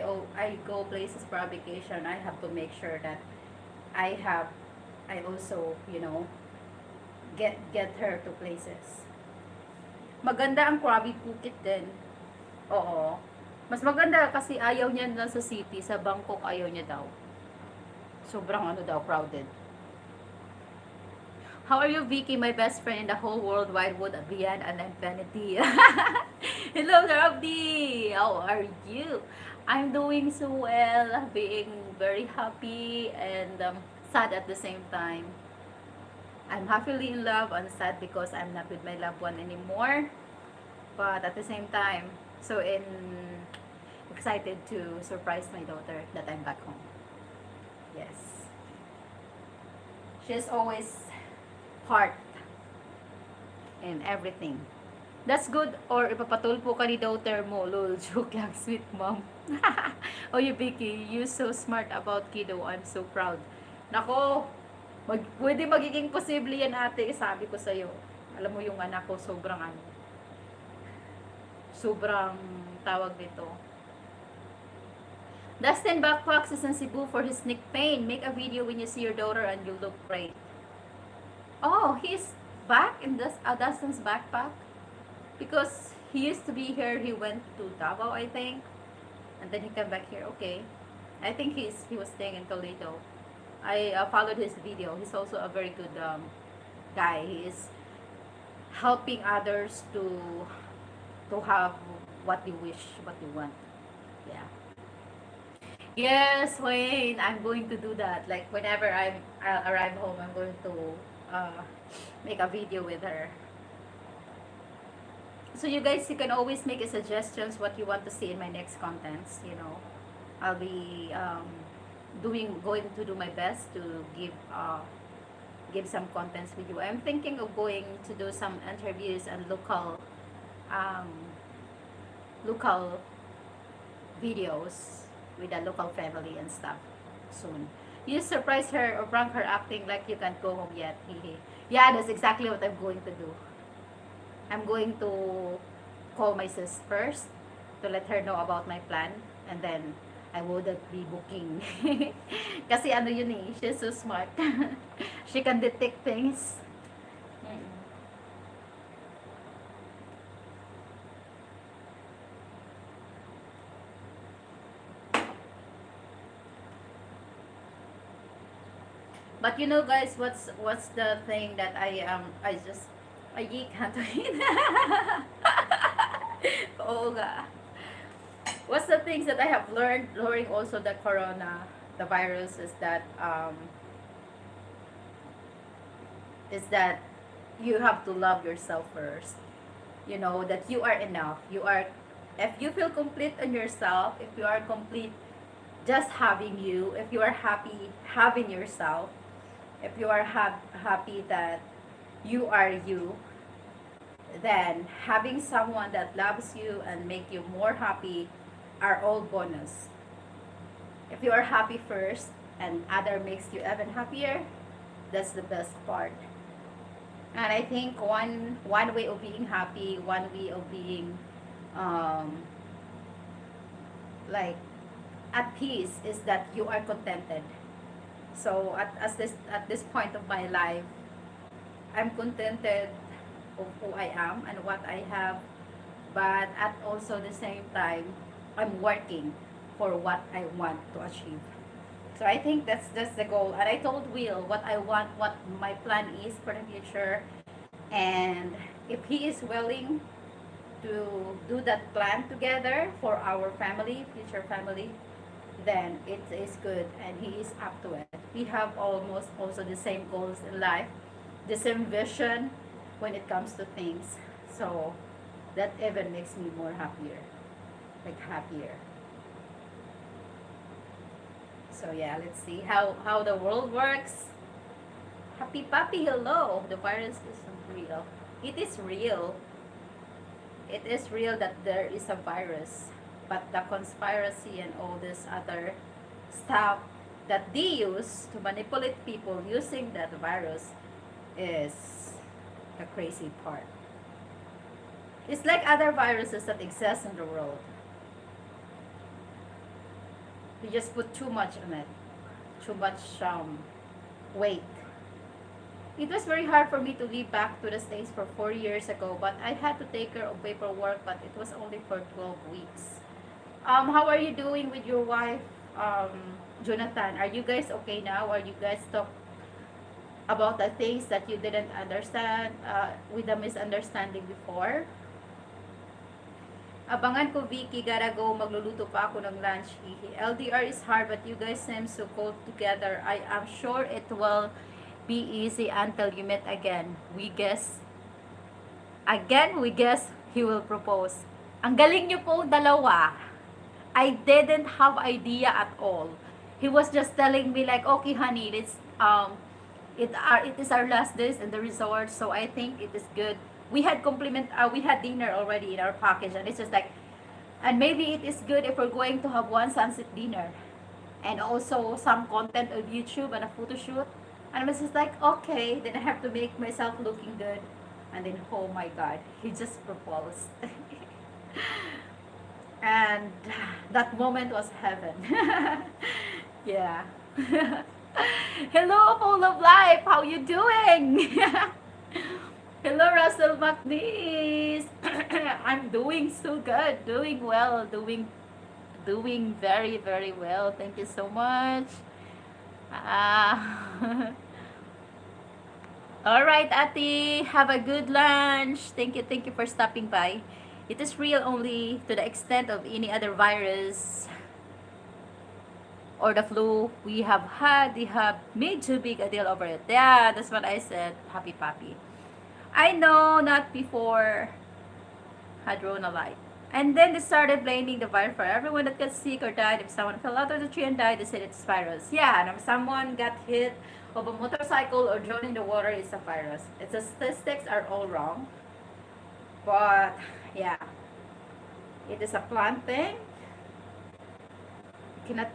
go places for a vacation, I have to make sure that I also, get her to places. Maganda ang Krabi Phuket din. Oo. Mas maganda kasi ayaw niya na sa city. Sa Bangkok ayaw niya daw. Sobrang crowded. How are you, Vicky? My best friend in the whole world wide would beyond an infinity. Hello, Rabdi. How are you? I'm doing so well. Being very happy and sad at the same time. I'm happily in love and sad because I'm not with my loved one anymore. But at the same time, so excited to surprise my daughter that I'm back home. Yes. She's always heart and everything. That's good. Or ipapatulpo ka ni daughter mo. Lol, joke lang, sweet mom. Oh, you Vicky, you so smart about kiddo. I'm so proud. Nako, pwede magiging posible yan ate. Sabi ko sa'yo. Alam mo yung anak ko, sobrang tawag dito. Dustin backpacks is in Cebu for his neck pain. Make a video when you see your daughter and you look great. Oh, he's back in this Dustin's backpack, because he used to be here. He went to Davao, I think, and then he came back here. Okay, I think he was staying in Toledo. I followed his video. He's also a very good guy. He is helping others to have what you wish, what you want. Yeah. Yes, Wayne, I'm going to do that. Like whenever I'll arrive home, I'm going to uh, make a video with her. So you guys, you can always make a suggestions what you want to see in my next contents. You know, I'll be going to do my best to give some contents with you. I'm thinking of going to do some interviews and um, local videos with a local family and stuff soon. You surprise her or prank her acting like you can't go home yet. Yeah, that's exactly what I'm going to do. I'm going to call my sis first to let her know about my plan, and then I wouldn't be booking. Kasi ano yun eh, she's so smart. She can detect things. But you know guys, what's the thing that I can't wait. Oo nga. What's the things that I have learned during also the virus is that you have to love yourself first. You know that you are enough. If you feel complete on yourself, if you are complete just having you, if you are happy having yourself, if you are happy that you are you, then having someone that loves you and make you more happy are all bonus. If you are happy first and other makes you even happier, that's the best part. And I think one way of being happy, one way of being um, like at peace is that you are contented. So at this point of my life, I'm contented of who I am and what I have, but at also the same time, I'm working for what I want to achieve. So I think that's the goal. And I told Will what I want, what my plan is for the future, and if he is willing to do that plan together for our family, future family, then it is good and he is up to it. We have almost also the same goals in life, the same vision when it comes to things. So that even makes me more happier, like happier. So yeah, let's see how the world works. Happy puppy, hello. The virus isn't real. It is real. It is real that there is a virus. But the conspiracy and all this other stuff that they use to manipulate people using that virus is the crazy part. It's like other viruses that exist in the world. We just put too much on it, too much weight. It was very hard for me to leave back to the States for 4 years ago, but I had to take care of paperwork, but it was only for 12 weeks. How are you doing with your wife, Jonathan? Are you guys okay now? Are you guys talk about the things that you didn't understand with the misunderstanding before? Abangan ko, Vicky, gotta go. Magluluto pa ako ng lunch. LDR is hard, but you guys seem so cool together. I am sure it will be easy until you meet again. We guess he will propose. Ang galing niyo po dalawa. I didn't have idea at all. He was just telling me like, okay, honey, it is our last days in the resort, so I think it is good. We had we had dinner already in our package, and it's just like, and maybe it is good if we're going to have one sunset dinner, and also some content of YouTube and a photo shoot. And I was just like, okay, then I have to make myself looking good, and then oh my God, he just proposed. And that moment was heaven. Yeah. Hello, full of life. How you doing? Hello, Russell McNeese. I'm doing so good, doing well, doing very, very well. Thank you so much. Ah. All right, Ati. Have a good lunch. Thank you for stopping by. It is real only to the extent of any other virus or the flu we have had. They have made too big a deal over it. Yeah, that's what I said. Happy Papi. I know, not before Hadrona light. And then they started blaming the virus for everyone that got sick or died. If someone fell out of the tree and died, they said it's virus. Yeah, and if someone got hit of a motorcycle or drowned in the water, it's a virus. Its statistics are all wrong. But yeah, it is a plant thing. You cannot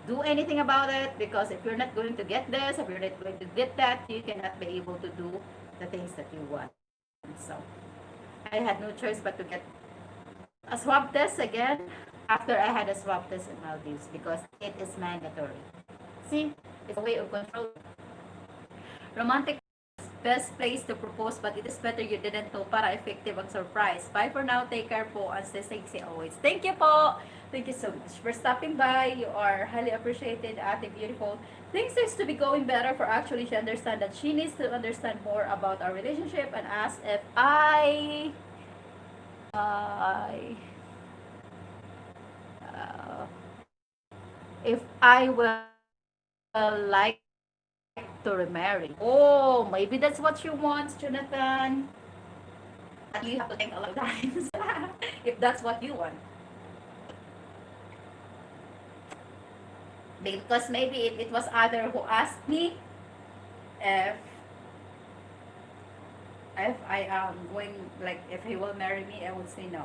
do anything about it because if you're not going to get this, if you're not going to get that, you cannot be able to do the things that you want. So I had no choice but to get a swab test again after I had a swab test in Maldives because it is mandatory. See, it's a way of control. Romantic best place to propose but it is better you didn't know para effective ang surprise. Bye for now. Take care po and stay sexy always. Thank you po. Thank you so much for stopping by. You are highly appreciated, Ate Beautiful. Things seems to be going better for actually she understand that she needs to understand more about our relationship and ask I uh, if I will like to remarry. Oh, maybe that's what you want, Jonathan. But you have to think a lot of times if that's what you want. Because maybe it was other who asked me if I am going, like, if he will marry me, I would say no.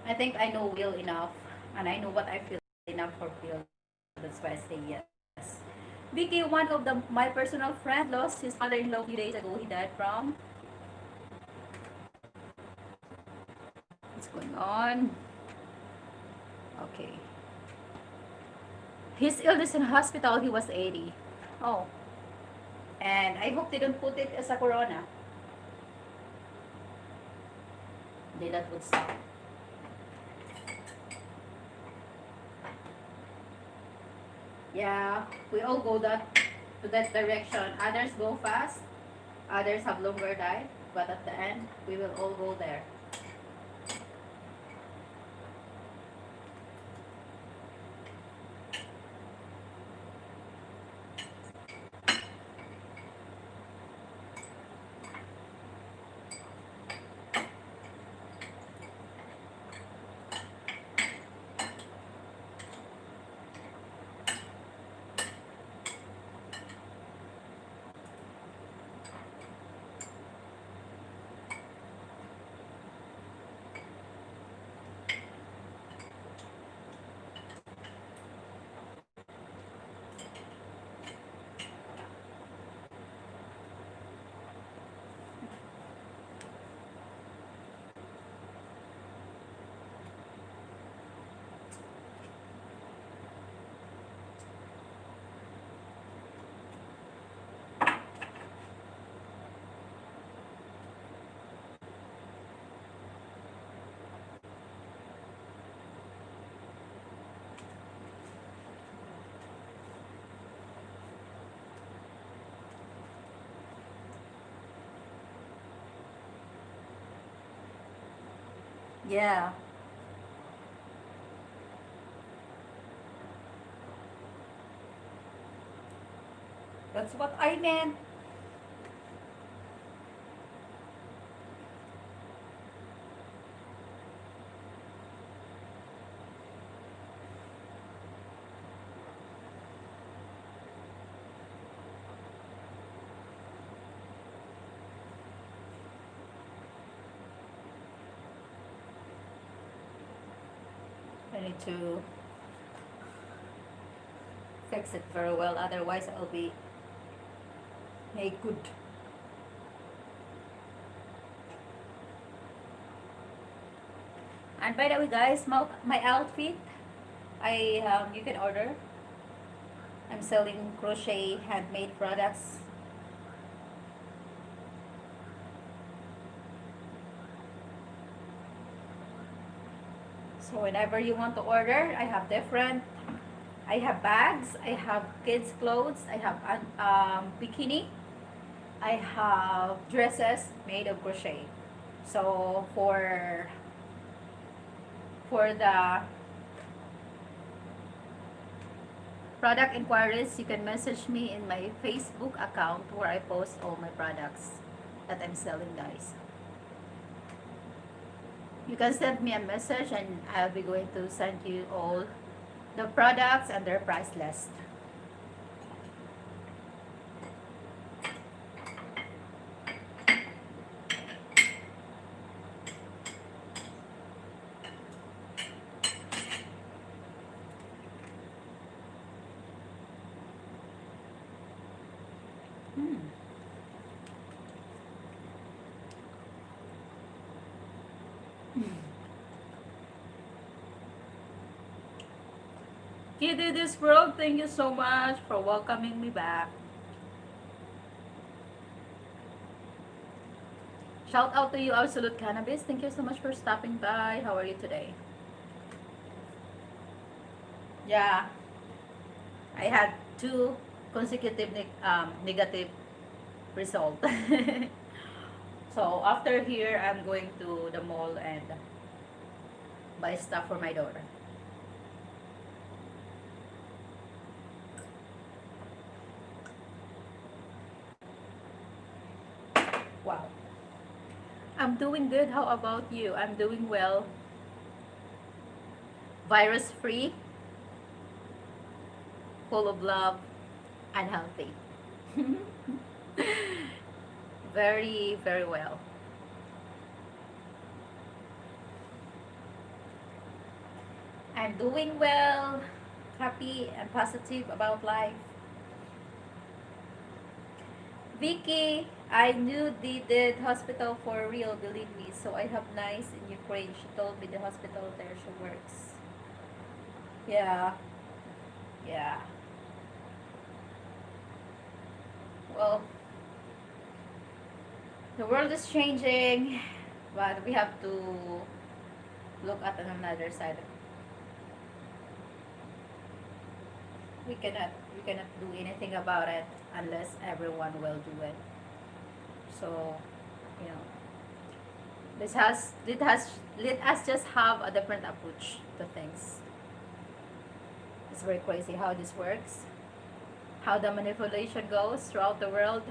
I think I know Will enough, and I know what I feel enough for Will. That's why I say yes. Vicky, one of my personal friend, lost his father-in-law a few days ago. He died from. What's going on? Okay. His illness in hospital, he was 80. Oh. And I hope they don't put it as a corona. Then that would stop. Yeah, we all go to that direction. Others go fast, others have longer life, but at the end, we will all go there. Yeah, that's what I meant. I need to fix it very well, otherwise I'll be a good. And by the way, guys, my outfit, you can order. I'm selling crochet handmade products. So whenever you want to order, I have different. I have bags, I have kids clothes, I have bikini, I have dresses made of crochet. So for the product inquiries, you can message me in my Facebook account where I post all my products that I'm selling, guys. You can send me a message and I'll be going to send you all the products and their price list. Hmm. Kid in this world, thank you so much for welcoming me back. Shout out to you, Absolute Cannabis. Thank you so much for stopping by. How are you today? Yeah, I had two consecutive negative result. So after here, I'm going to the mall and buy stuff for my daughter. Wow. I'm doing good. How about you? I'm doing well. Virus free, full of love, and healthy. Very, very well. I'm doing well, happy and positive about life. Vicky, I knew they did hospital for real, believe me. So I have nice in Ukraine. She told me the hospital there she works. Yeah, yeah. Well, the world is changing, but we have to look at another side. We cannot do anything about it unless everyone will do it. So, you know, let us just have a different approach to things. It's very crazy how this works, how the manipulation goes throughout the world,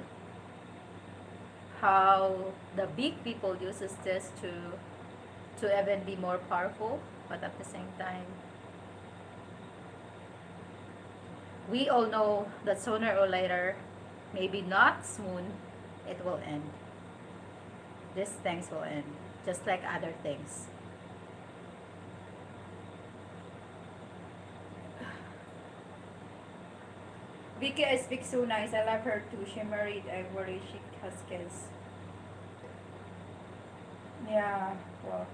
how the big people uses this to even be more powerful, but at the same time, we all know that sooner or later, maybe not soon, it will end. These things will end, just like other things. Vicky, I speak so nice. I love her too. She married. I worry she has kids. Yeah, well,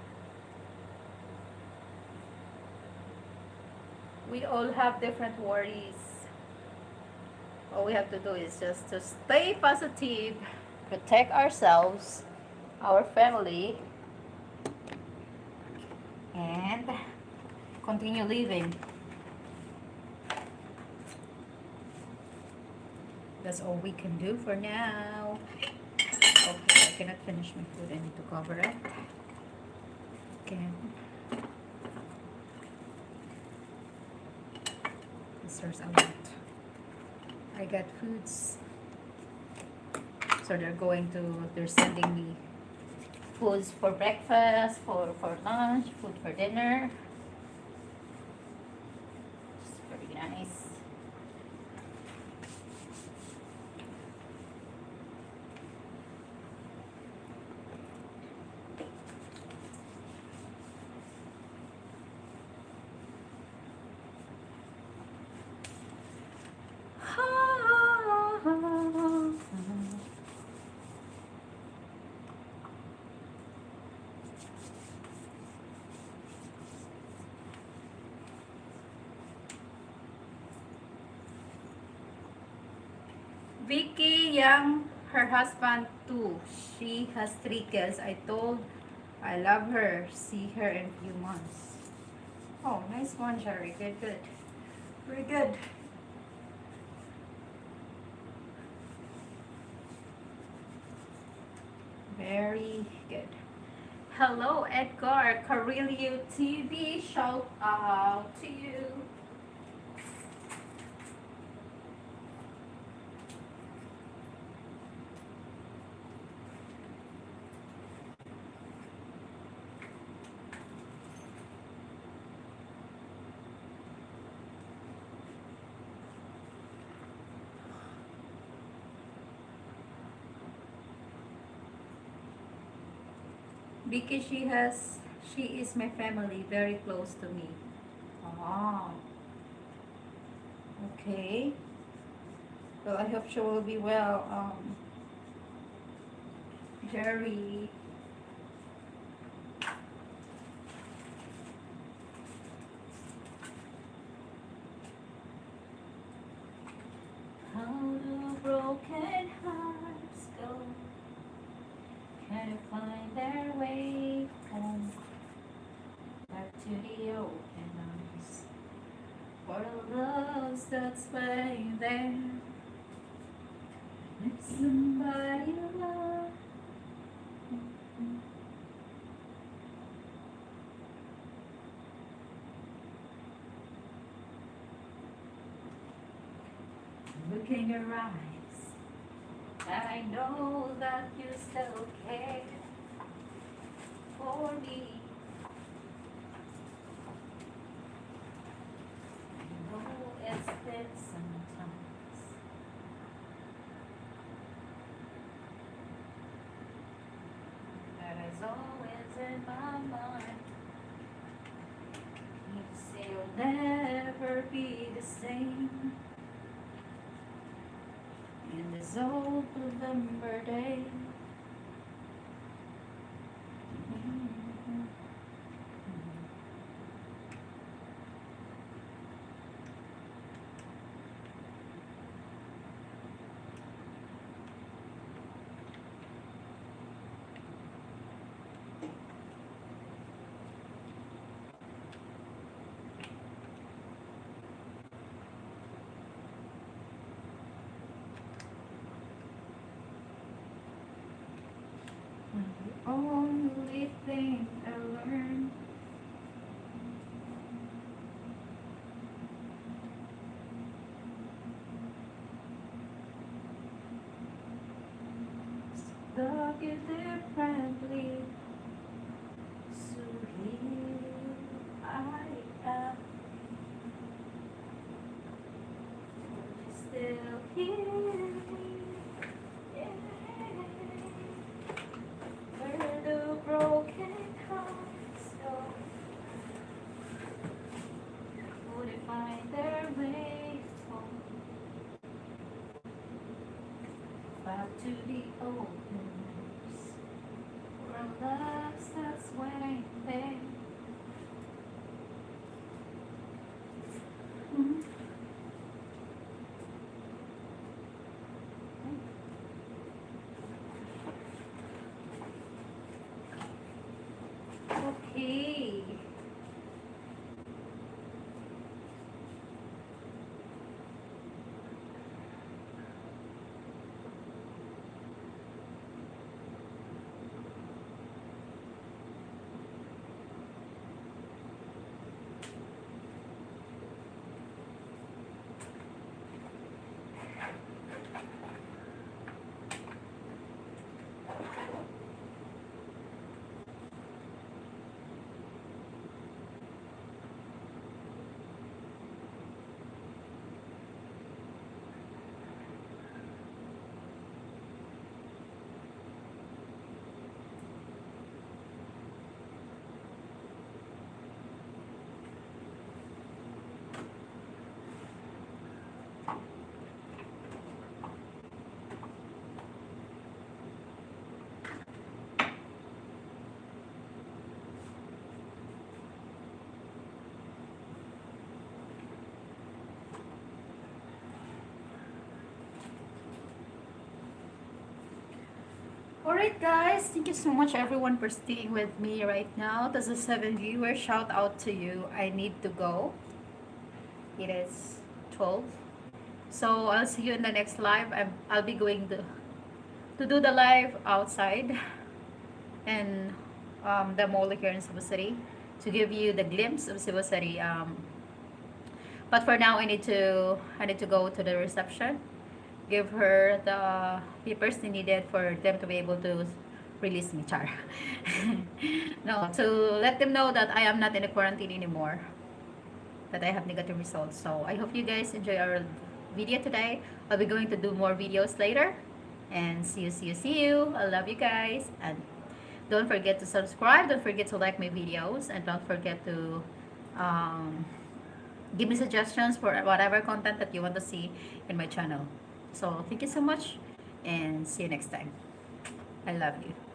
we all have different worries. All we have to do is just to stay positive, protect ourselves, our family, and continue living. That's all we can do for now. Okay, I cannot finish my food. I need to cover it. Okay. There's a lot. I got foods. So they're sending me foods for breakfast, for lunch, food for dinner. It's very nice. Vicky Young, her husband too. She has 3 kids. I told I love her. See her in a few months. Oh, nice one, Sherry. Good, good. Very good. Very good. Hello, Edgar. Carilio TV. Shout out to you. Because she is my family, very close to me. Oh, okay. Well, I hope she will be well. Jerry. How do broken hearts go? Can you find their way home? Back to the open arms. For the loves that's waiting there. If somebody you love. Look in your eyes, and I know that you still care for me. I know it's been sometimes, that is always in my mind. You say you'll never be the same. In this old November day. The only thing I learned love you differently. So here I am, still here. Yeah. Where the broken hearts go, would they find their way home? Back to the old memories, where love's that's waiting there. Mhm. Okay. Alright guys, thank you so much everyone for staying with me right now. This is 7 viewers. Shout out to you. I need to go. It is 12. So I'll see you in the next live. I'll be going to do the live outside and the mall here in Cebu City to give you the glimpse of Cebu City. But for now, I need to go to the reception, give her the papers they needed for them to be able to release me, Char. No, to let them know that I am not in a quarantine anymore, that I have negative results. So I hope you guys enjoy our video today. I'll be going to do more videos later. And see you, see you, see you. I love you guys. And don't forget to subscribe. Don't forget to like my videos. And don't forget to um, give me suggestions for whatever content that you want to see in my channel. So thank you so much. And see you next time. I love you.